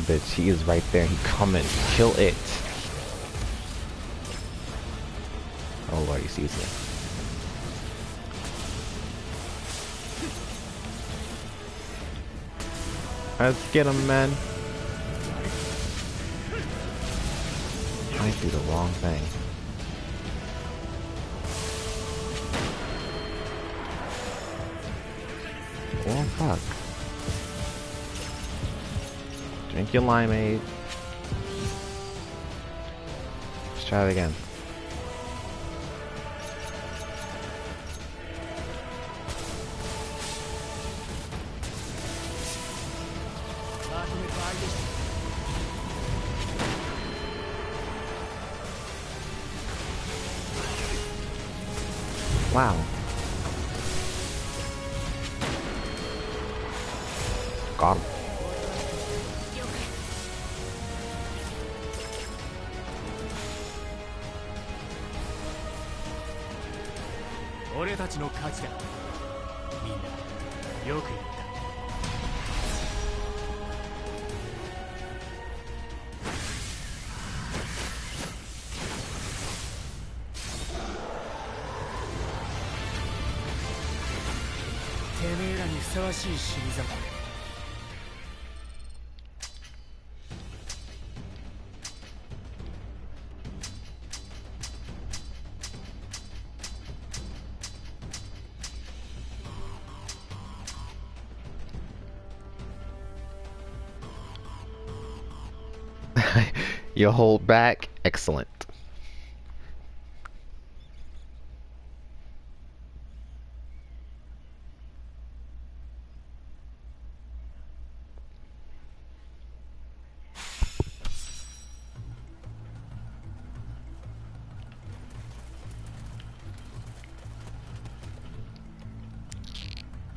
Bitch, he is right there. He coming. Kill it. Oh Lord, he sees me. Let's get him, man. I do the wrong thing. Oh fuck. Drink your limeade. Let's try it again. Wow. Got him. You hold back Excellent.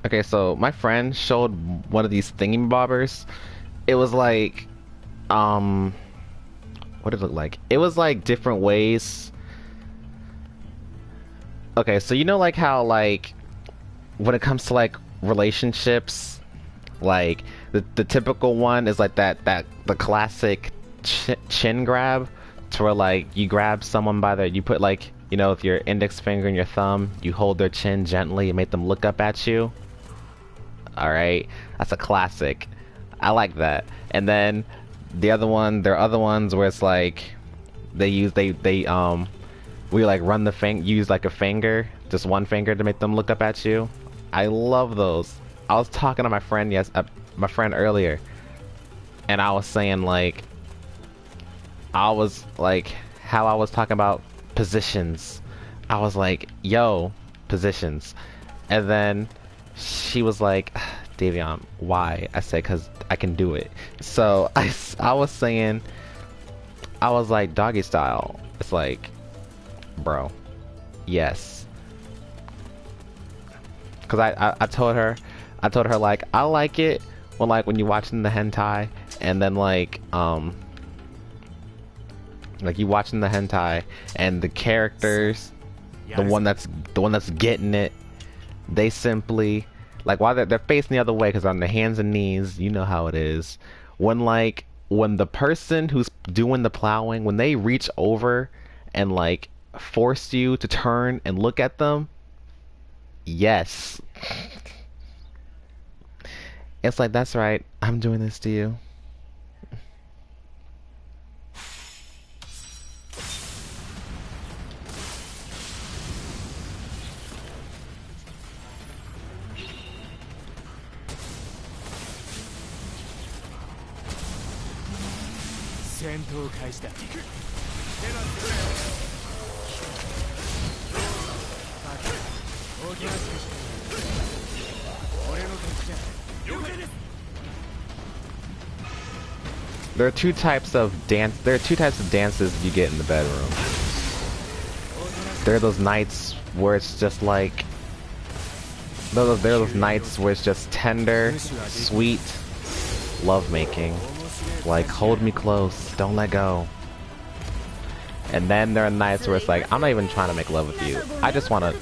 Okay, so my friend showed one of these thingy bobbers. It was like, what did it look like? It was like different ways. Okay, so you know like how like when it comes to like relationships, like the typical one is like the classic chin grab, to where like you grab someone by the, you put like, you know, with your index finger and your thumb, you hold their chin gently and make them look up at you. Alright, that's a classic. I like that. And then the other one, there are other ones where it's like we like run the use like a finger, just one finger to make them look up at you. I love those. I was talking to my friend earlier, and I was saying like, how I was talking about positions. I was like, yo, positions. And then she was like, Davion, why? I said, cause I can do it. So I was saying, I was like, doggy style. It's like, bro, yes. Cause I told her like, I like it when you watching the hentai, and then like you watching the hentai and the characters, the one that's getting it, they simply like, while they're facing the other way, because on their hands and knees, you know how it is. When the person who's doing the plowing, when they reach over and like force you to turn and look at them, yes. It's like, that's right, I'm doing this to you. There are two types of dances you get in the bedroom. There are those nights where it's just like, there are those nights where it's just tender, sweet lovemaking. Like, hold me close, don't let go. And then there are nights where it's like, I'm not even trying to make love with you. I just want to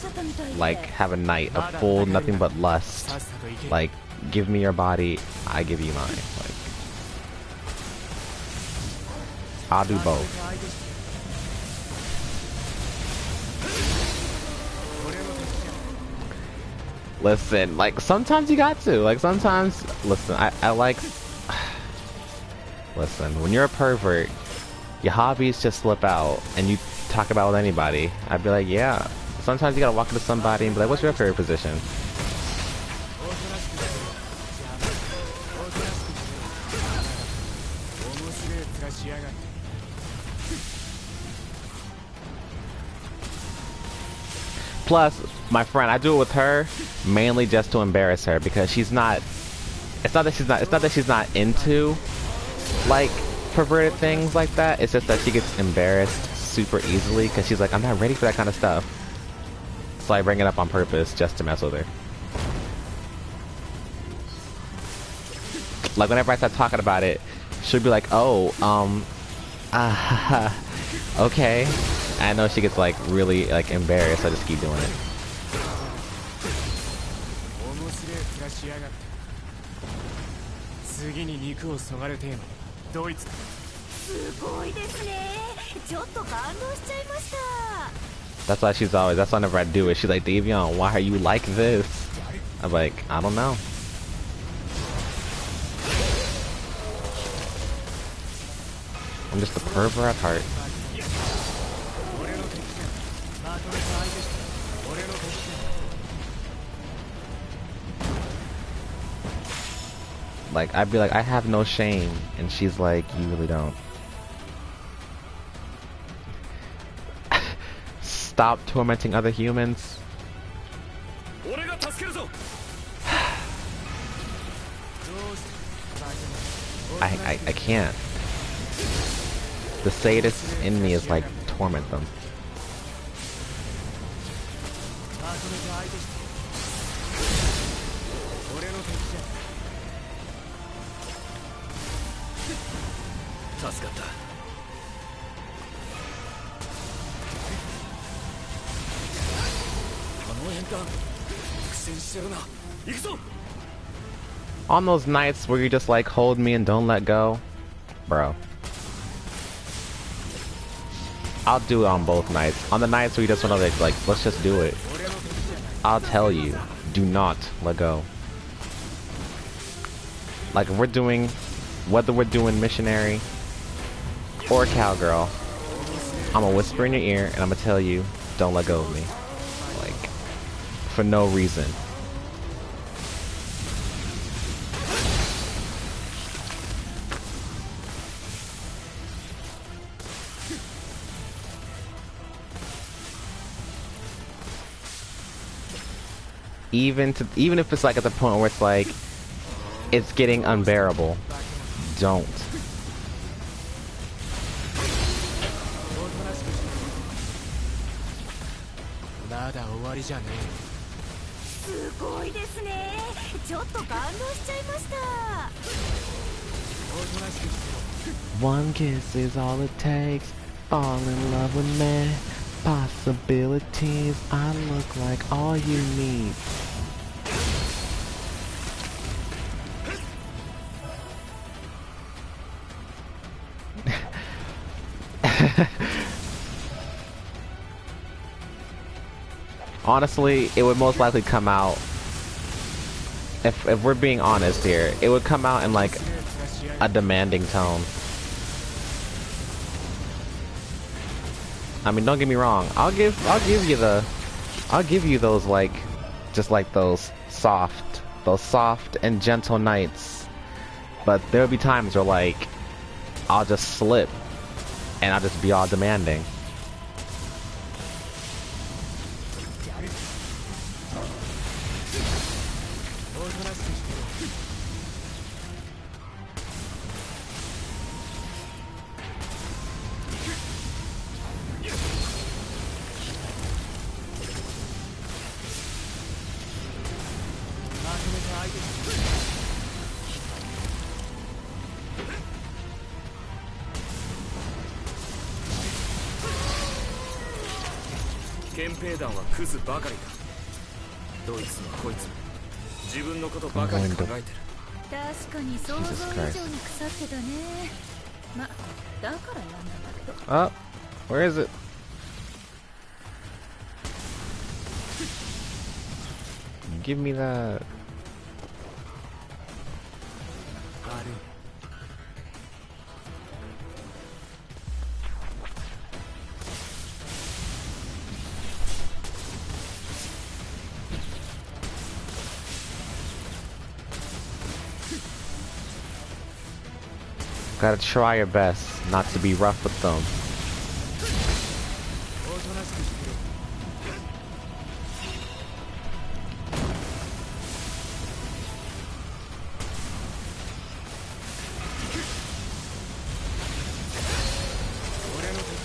like have a night of full nothing but lust. Like, give me your body, I give you mine. Like, I'll do both. Listen, like, sometimes you got to. Like, sometimes, listen, I like... Listen, when you're a pervert, your hobbies just slip out, and you talk about with anybody. I'd be like, yeah. Sometimes you gotta walk into somebody and be like, what's your favorite position? Plus, my friend, I do it with her mainly just to embarrass her, because she's not. It's not that she's not into like perverted things like that. It's just that she gets embarrassed super easily because she's like, I'm not ready for that kind of stuff. So I bring it up on purpose just to mess with her. Like, whenever I start talking about it, she'll be like, oh, okay. I know she gets like really like embarrassed. I just keep doing it. That's why she's always, that's why whenever I do it, she's like, Davion, why are you like this? I'm like, I don't know. I'm just a pervert at heart. Like, I'd be like, I have no shame, and she's like, you really don't. stop tormenting other humans? 俺が助けるぞ I can't. The sadist in me is like torment them. まとめて相手して俺の敵じゃ助かったあの変態苦戦してるな行くぞ On those nights where you just like hold me and don't let go, bro. I'll do it on both nights. On the nights where you just want to like, let's just do it. I'll tell you, do not let go. Like if we're doing, whether we're doing missionary or cowgirl, I'm gonna whisper in your ear and I'm gonna tell you, don't let go of me. Like, for no reason. Even if it's like at the point where it's like it's getting unbearable, don't. One kiss is all it takes. Fall in love with me. Possibilities. I look like all you need. Honestly, it would most likely come out, if we're being honest here, it would come out in like a demanding tone. I mean, don't get me wrong. I'll give you those like, just like those soft and gentle nights. But there'll be times where like, I'll just slip, and I'll just be all demanding. Oh, where is it? Give me that. Gotta try your best not to be rough with them.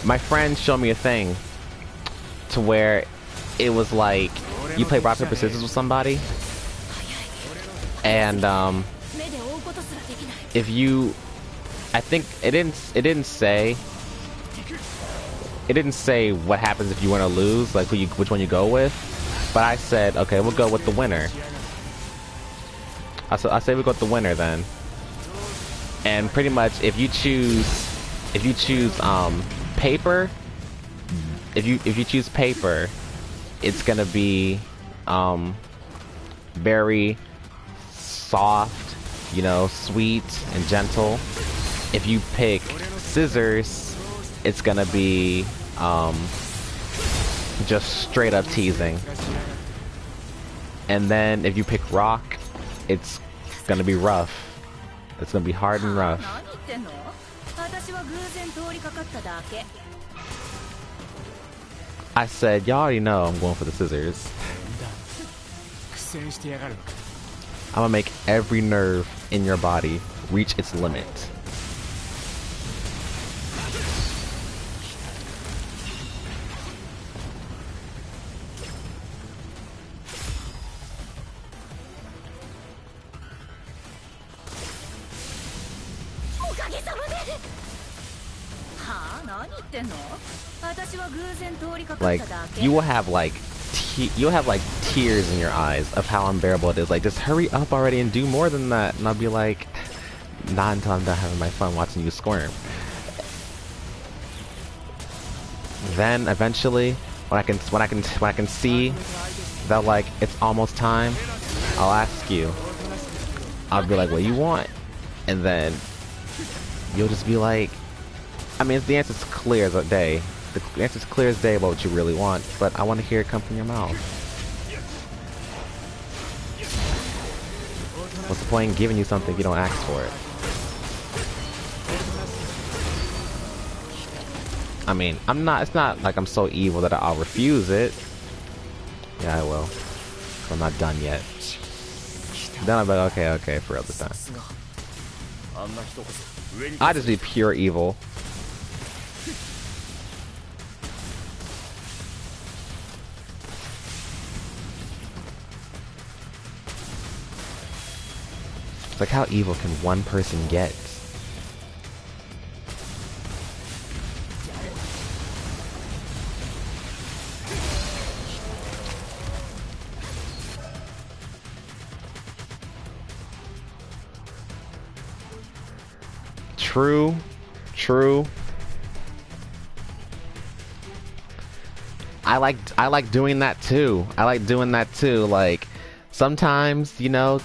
My friend showed me a thing to where it was like you play rock paper scissors with somebody, and if you, I think it didn't say what happens if you want to lose, like which one you go with, but I said okay, we'll go with the winner. I say we go with the winner then, and pretty much if you choose paper, if you choose paper, it's gonna be very soft, you know, sweet and gentle. If you pick scissors, it's gonna be just straight up teasing. And then if you pick rock, it's gonna be rough. It's gonna be hard and rough. I said, y'all already know I'm going for the scissors. 苦戦してやがるのか。 I'm gonna make every nerve in your body reach its limit. Like, you will have like tears in your eyes of how unbearable it is. Like, just hurry up already and do more than that. And I'll be like, not until I'm done having my fun watching you squirm. Then eventually, when I can see that like it's almost time, I'll ask you. I'll be like, what do you want? And then you'll just be like, I mean, the answer's clear as day. The answer's clear as day about what you really want, but I want to hear it come from your mouth. What's the point in giving you something if you don't ask for it? I mean, it's not like I'm so evil that I'll refuse it. Yeah, I will. I'm not done yet. Then I'll be like, okay, for real this time. I just be pure evil. It's like, how evil can one person get? True. I like doing that too. Like, sometimes, you know,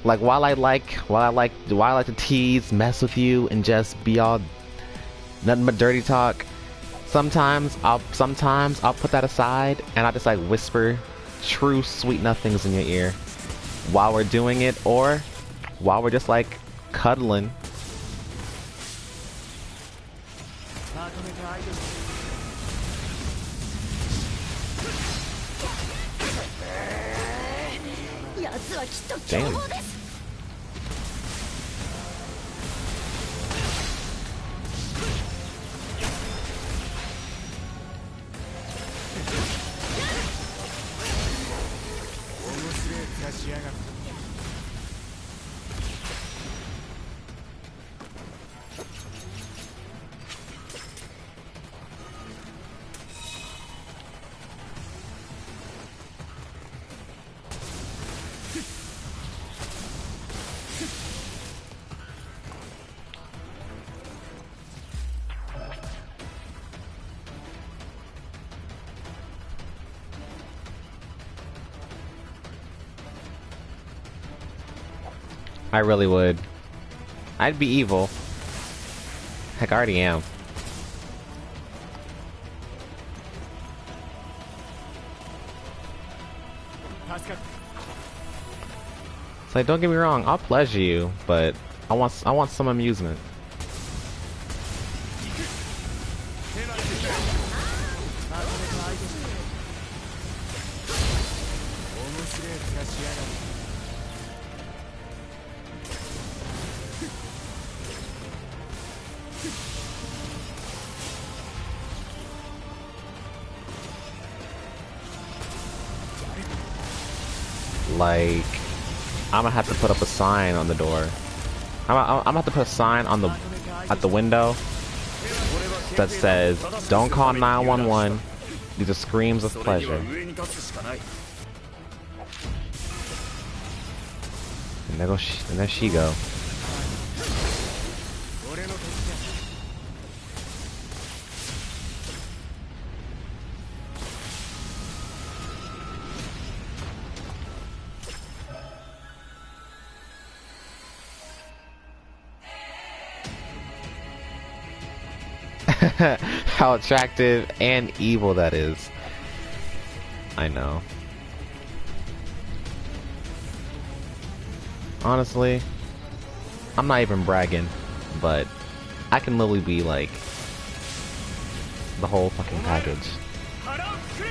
like, while I like to tease, mess with you, and just be all nothing but dirty talk, sometimes I'll put that aside and I'll just like whisper true sweet nothings in your ear while we're doing it, or while we're just like cuddling. Damn. I really would. I'd be evil. Heck, I already am. It's like, don't get me wrong, I'll pleasure you, but I want some amusement. Like, I'm gonna have to put up a sign on the door. I'm gonna have to put a sign on at the window that says, "Don't call 911. These are screams of pleasure." And there she go. How attractive and evil that is. I know. Honestly, I'm not even bragging, but I can literally be like the whole fucking package. 腹をくれ。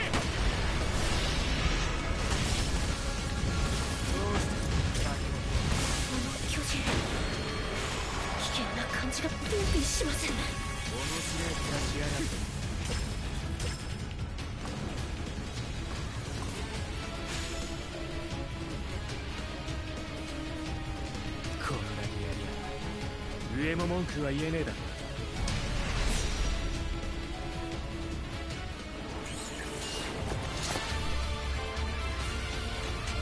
巨人危険な感じがビンビンしません。面白い暮らしやがって。こんだけやりゃ上も文句は言えねえだろ。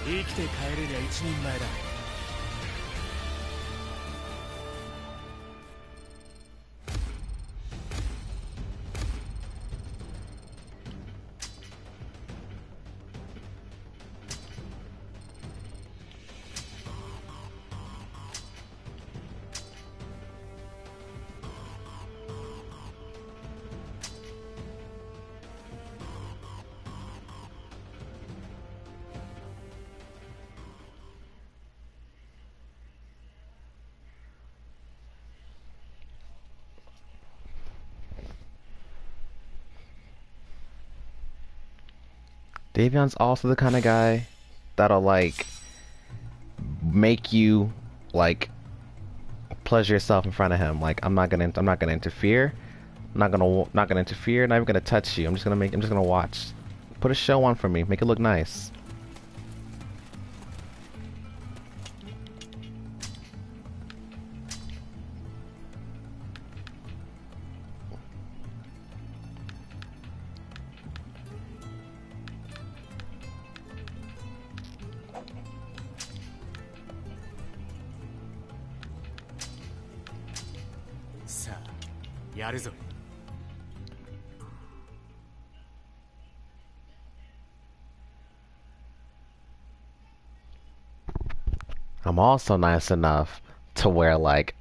生きて帰れりゃ一人前だ。Davion's also the kind of guy that'll like make you like pleasure yourself in front of him. Like I'm not gonna interfere. I'm not gonna interfere. Not even gonna touch you. I'm just gonna watch. Put a show on for me. Make it look nice. I'm also nice enough to where like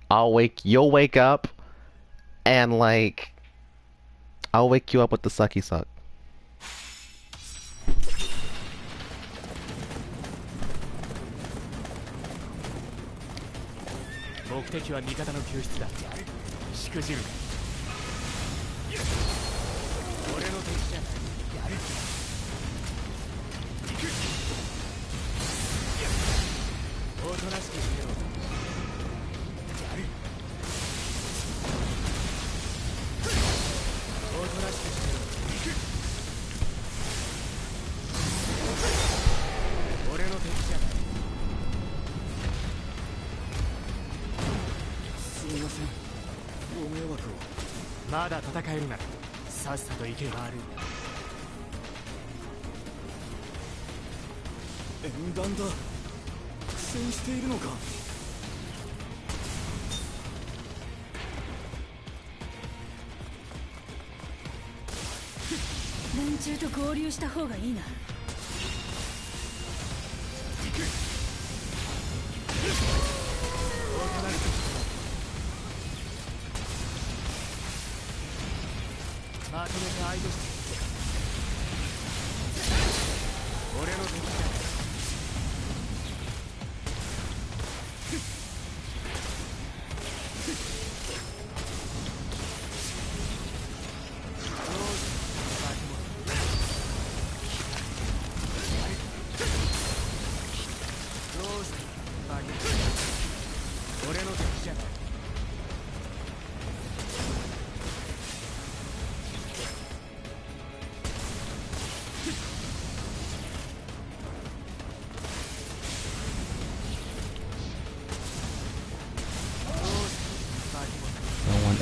you'll wake up and like I'll wake you up with the sucky suck. 目的は味方の救出だ。しくじるか。俺の敵じゃない。やる。行く。おとなしくしてろ。やる。おとなしくしてろ。行く。俺の敵じゃない。すみません。ご迷惑を。まだ戦えるならさっさと行けば悪い。縁談だ。苦戦しているのか。連中と合流した方がいいな。行く。おとなしく。まとめて相手して俺の敵だ。俺の敵じゃない。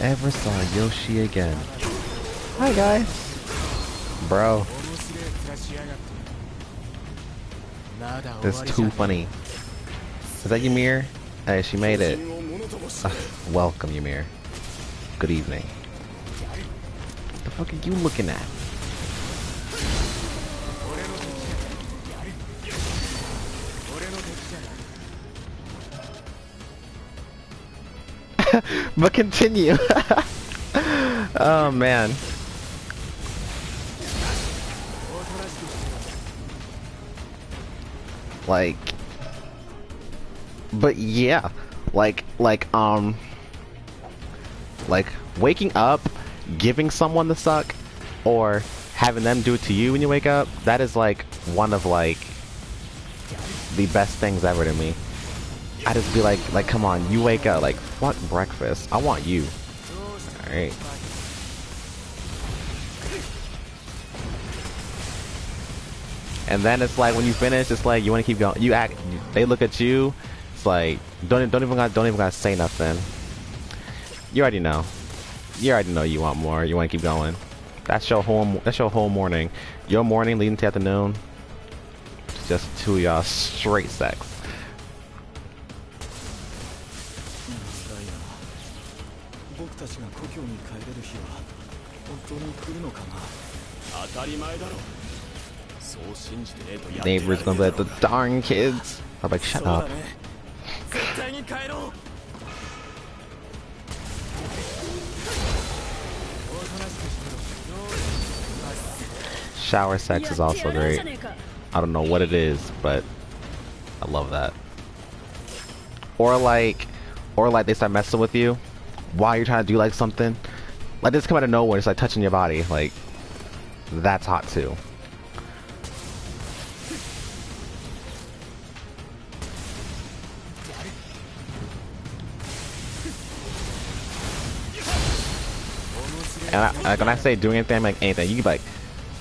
Ever saw Yoshi again. Hi guys. Bro. That's too funny. Is that Ymir? Hey, she made it. Welcome, Ymir. Good evening. What the fuck are you looking at? But continue. Oh man. Like, but yeah, like waking up, giving someone the suck, or having them do it to you when you wake up, that is like one of like the best things ever to me. I just be like come on, you wake up, like fuck breakfast, I want you. Alright. And then it's like when you finish, it's like you want to keep going. They look at you. It's like don't even gotta say nothing. You already know. You already know you want more. You want to keep going. That's your whole morning. Your morning leading to afternoon. Just two of y'all straight sex. 僕たちが故郷に帰れる日は本当に来るのかな。当たり前だろ。そう信じてねえとやってられねえだろ。 Neighbors gonna be like, the darn kids. I'm like, shut up. 絶対に帰ろう。 Shower sex is also great. I don't know what it is, but I love that. Or like they start messing with you while you're trying to do like something. Like this come out of nowhere, it's like touching your body. Like that's hot too. And like when I say doing anything, like anything, you can be like,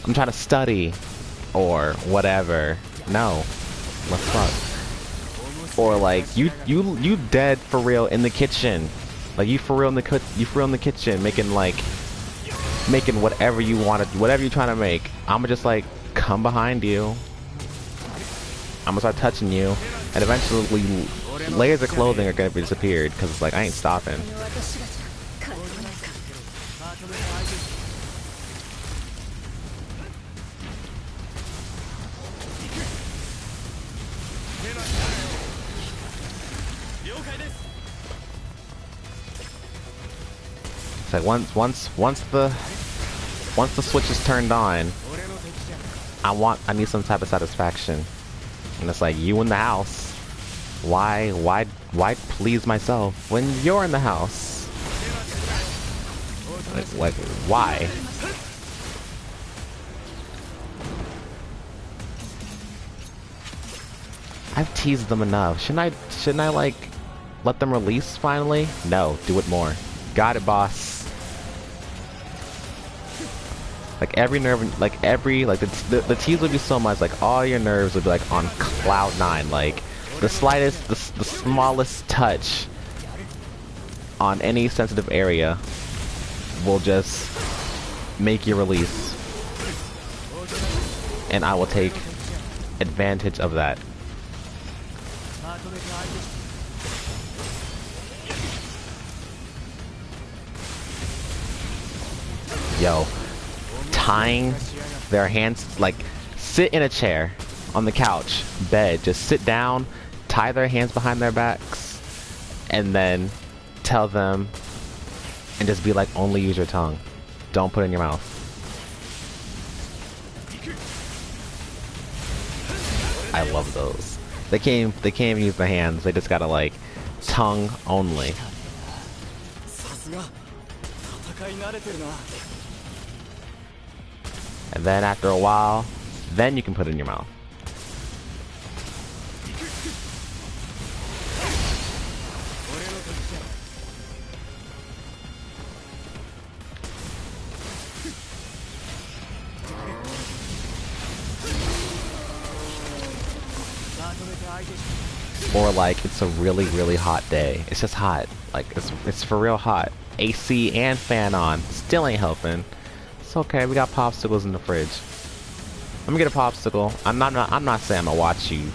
I'm trying to study or whatever. No, let's fuck. Or like you dead for real in the kitchen, like you for real in the kitchen making whatever you want to, whatever you're trying to make. I'ma just like come behind you. I'ma start touching you, and eventually layers of clothing are gonna be disappeared because it's like I ain't stopping. It's like once the switch is turned on, I need some type of satisfaction, and it's like you in the house. Why please myself when you're in the house? Like why? I've teased them enough. Shouldn't I like let them release finally? No, do it more. Got it, boss. Like every nerve, like the tease would be so much, like all your nerves would be like on cloud 9. Like the slightest, the smallest touch on any sensitive area will just make you release, and I will take advantage of that. Yo, tying their hands, like sit in a chair, on the couch, bed, just sit down, tie their hands behind their backs, and then tell them, and just be like, only use your tongue. Don't put it in your mouth. I love those. They can't even use their hands, they just gotta like, tongue only. And then after a while, then you can put it in your mouth. Or like it's a really hot day. It's just hot. Like it's for real hot. AC and fan on. Still ain't helping. It's okay, we got popsicles in the fridge. Let me get a popsicle. I'm not saying I'm gonna watch you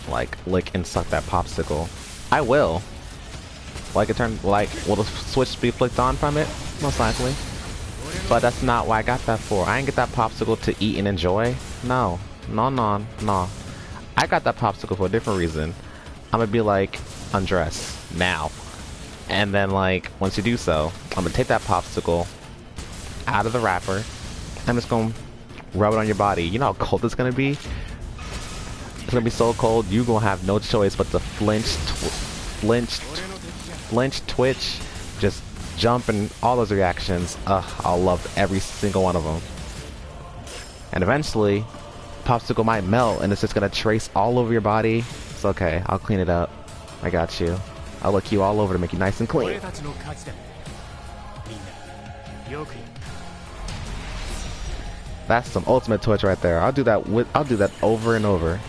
like lick and suck that popsicle. I will. Will the switch be flicked on from it? Most likely. But that's not what I got that for. I ain't get that popsicle to eat and enjoy. No. I got that popsicle for a different reason. I'm gonna be like, undress now. And then like, once you do so, I'm gonna take that popsicle out of the wrapper. I'm just gonna rub it on your body. You know how cold it's gonna be? It's gonna be so cold, you gonna have no choice but to flinch, twitch, just jump, and all those reactions. I'll love every single one of them. And eventually, popsicle might melt and it's just gonna trace all over your body. It's okay, I'll clean it up. I got you. I'll look you all over to make you nice and clean. 俺たちの勝ちだ。みんなよくやった。 That's some ultimate torture right there. I'll do that over and over.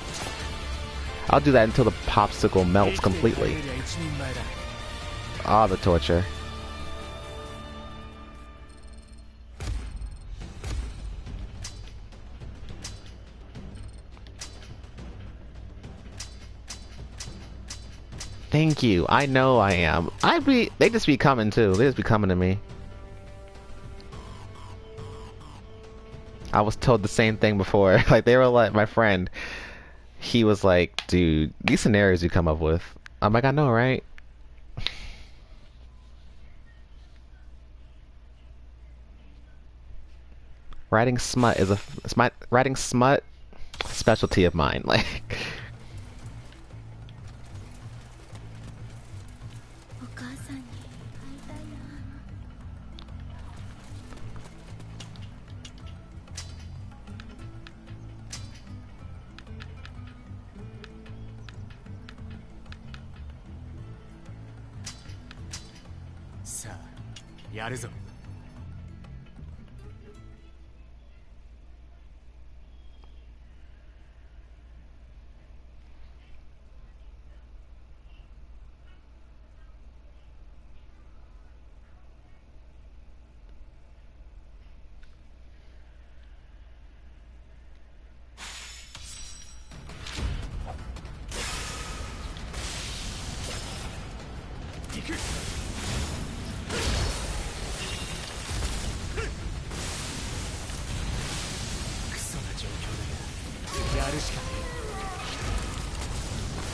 I'll do that until the popsicle melts completely. Ah, the torture. Thank you. I know I am. They just be coming too. They just be coming to me. I was told the same thing before. Like, they were like, my friend, he was like, dude, these scenarios you come up with. I'm like, I know, right? Writing smut is writing smut specialty of mine. Like, お母さんに会いたいな。さあ、やるぞ。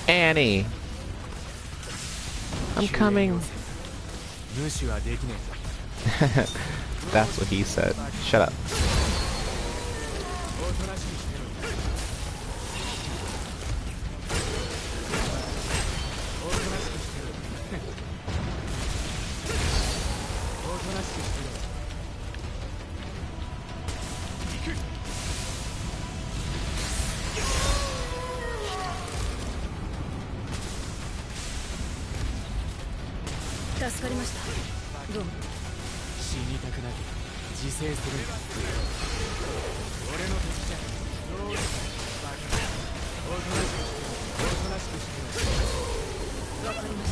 Annie, I'm coming. That's what he said. Shut up.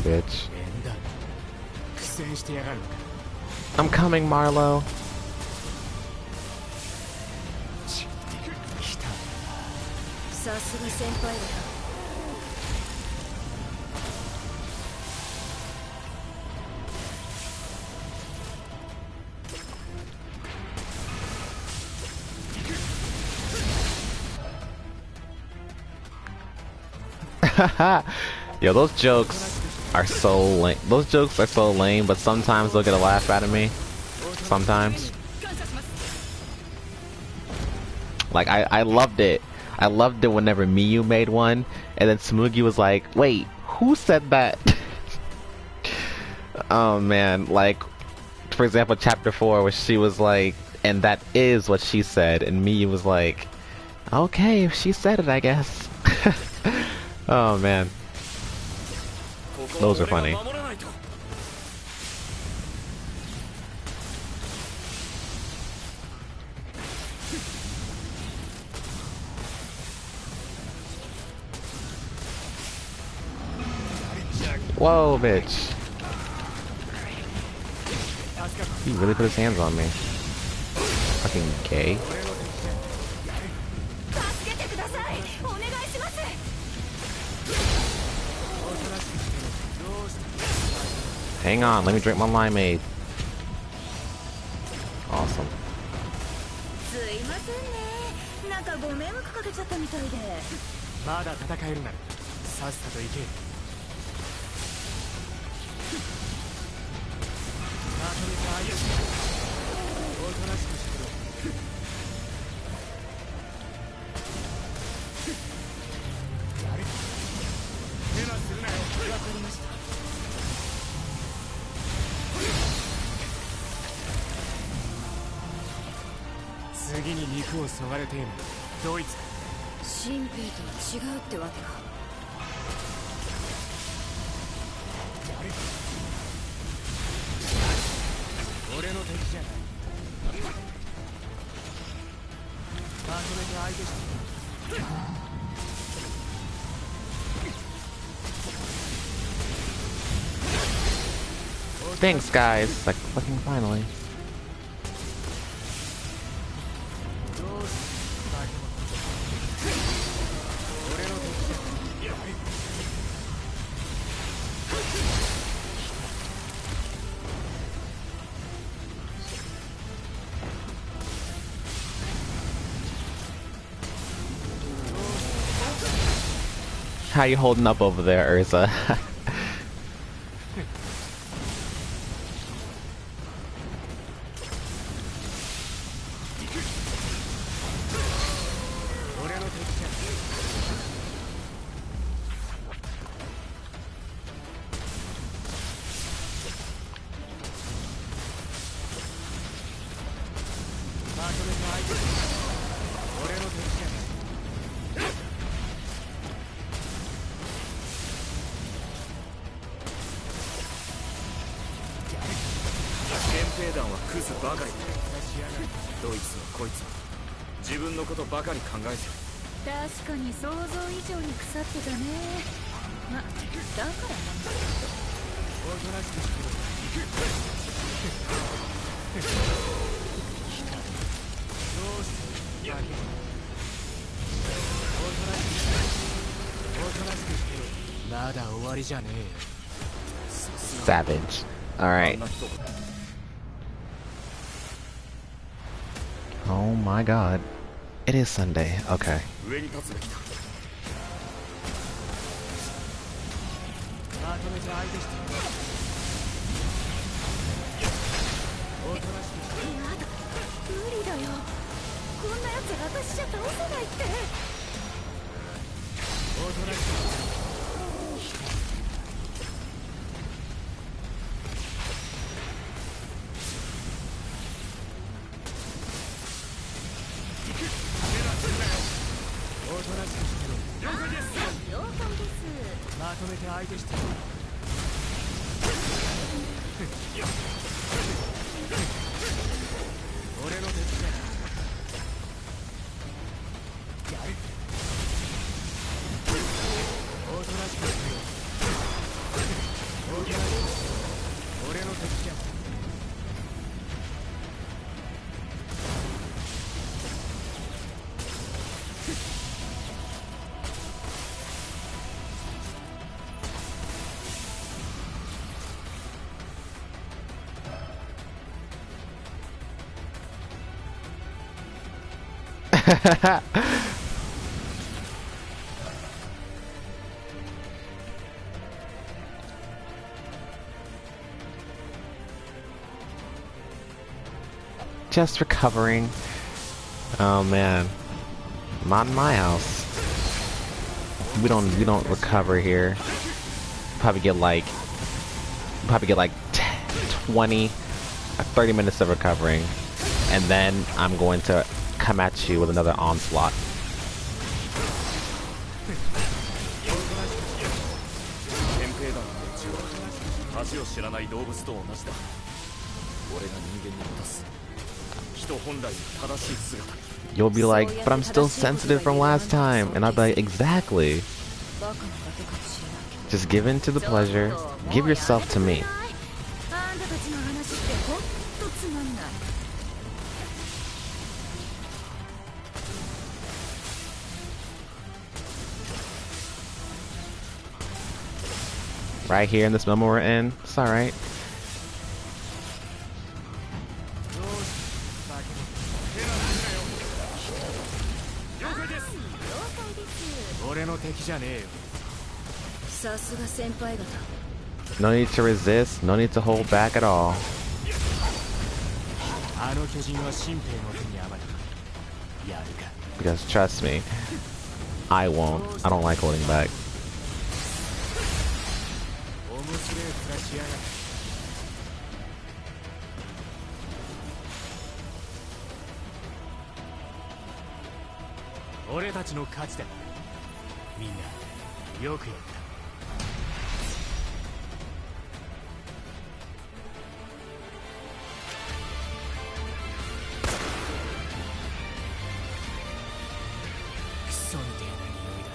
Bitch. I'm coming, Marlo. Yo, those jokes are so lame. Those jokes are so lame, but sometimes they'll get a laugh out of me. Sometimes. Like, I loved it. I loved it whenever Miyu made one, and then Tsumugi was like, wait, who said that? Oh man, like, for example, chapter 4, where she was like, and that is what she said, and Miyu was like, okay, if she said it, I guess. Oh man. Those are funny. Whoa, bitch. He really put his hands on me. Fucking gay. Hang on, let me drink my limeade. Awesome. すいませんね。なんかご迷惑かけちゃったみたいで。まだ戦えるならさっさと行け。まとめて相手しろ。おとなしくしてろ。やれ。手間するなよ。わかりました。 さ次に肉をそがれているドイツ新兵とは違うってわけか。俺の敵じゃないまとめて相手して Thanks, guys. Like, fucking finally. How you holding up over there, Urza?確かに想像以上に腐ってたね。ま、だからなんだ。おとなしくしてろ。どうしてだけ。おとなしくしてろ。まだ終わりじゃねえよ。Savage. Alright. Oh my god. It is Sunday. Okay. Just recovering. Oh man, not in my house. We don't recover here. Probably get like 20, 30 minutes of recovering, and then I'm going to come at you with another onslaught. You'll be like, but I'm still sensitive from last time, and I'll be like, exactly. Just give in to the pleasure. Give yourself to me. Right here in this moment we're in. It's alright. No need to resist, no need to hold back at all. Because trust me, I won't. I don't like holding back. 俺たちの勝ちだ。みんなよくやった。クソみてえな匂いだ。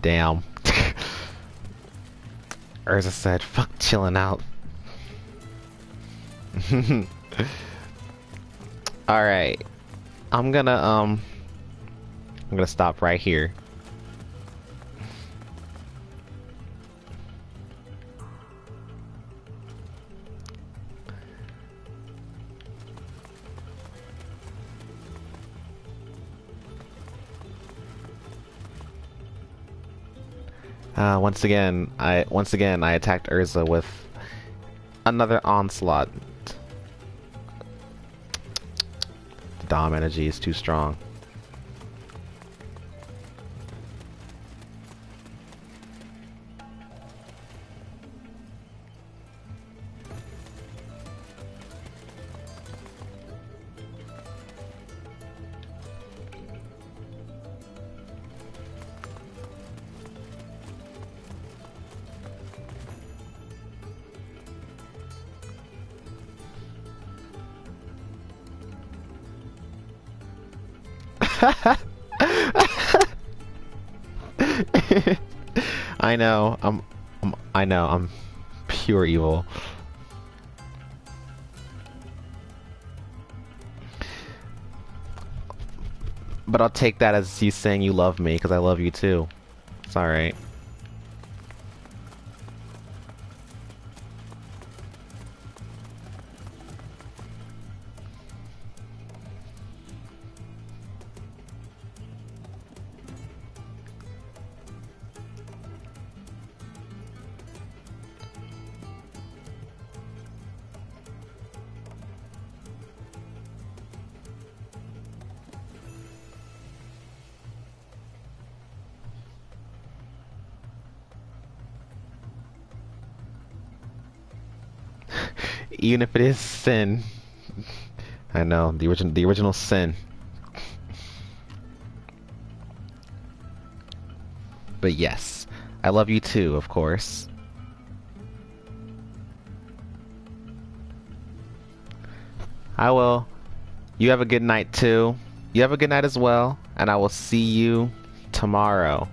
Damn. Urza said, fuck chilling out. Alright. I'm gonna stop right here. Once again I attacked Urza with another onslaught. The Dom energy is too strong. I know, I'm pure evil. But I'll take that as you saying you love me, because I love you too. It's alright. Even if it is sin. I know, the original sin. But yes, I love you too, of course. I will. You have a good night too. You have a good night as well, and I will see you tomorrow.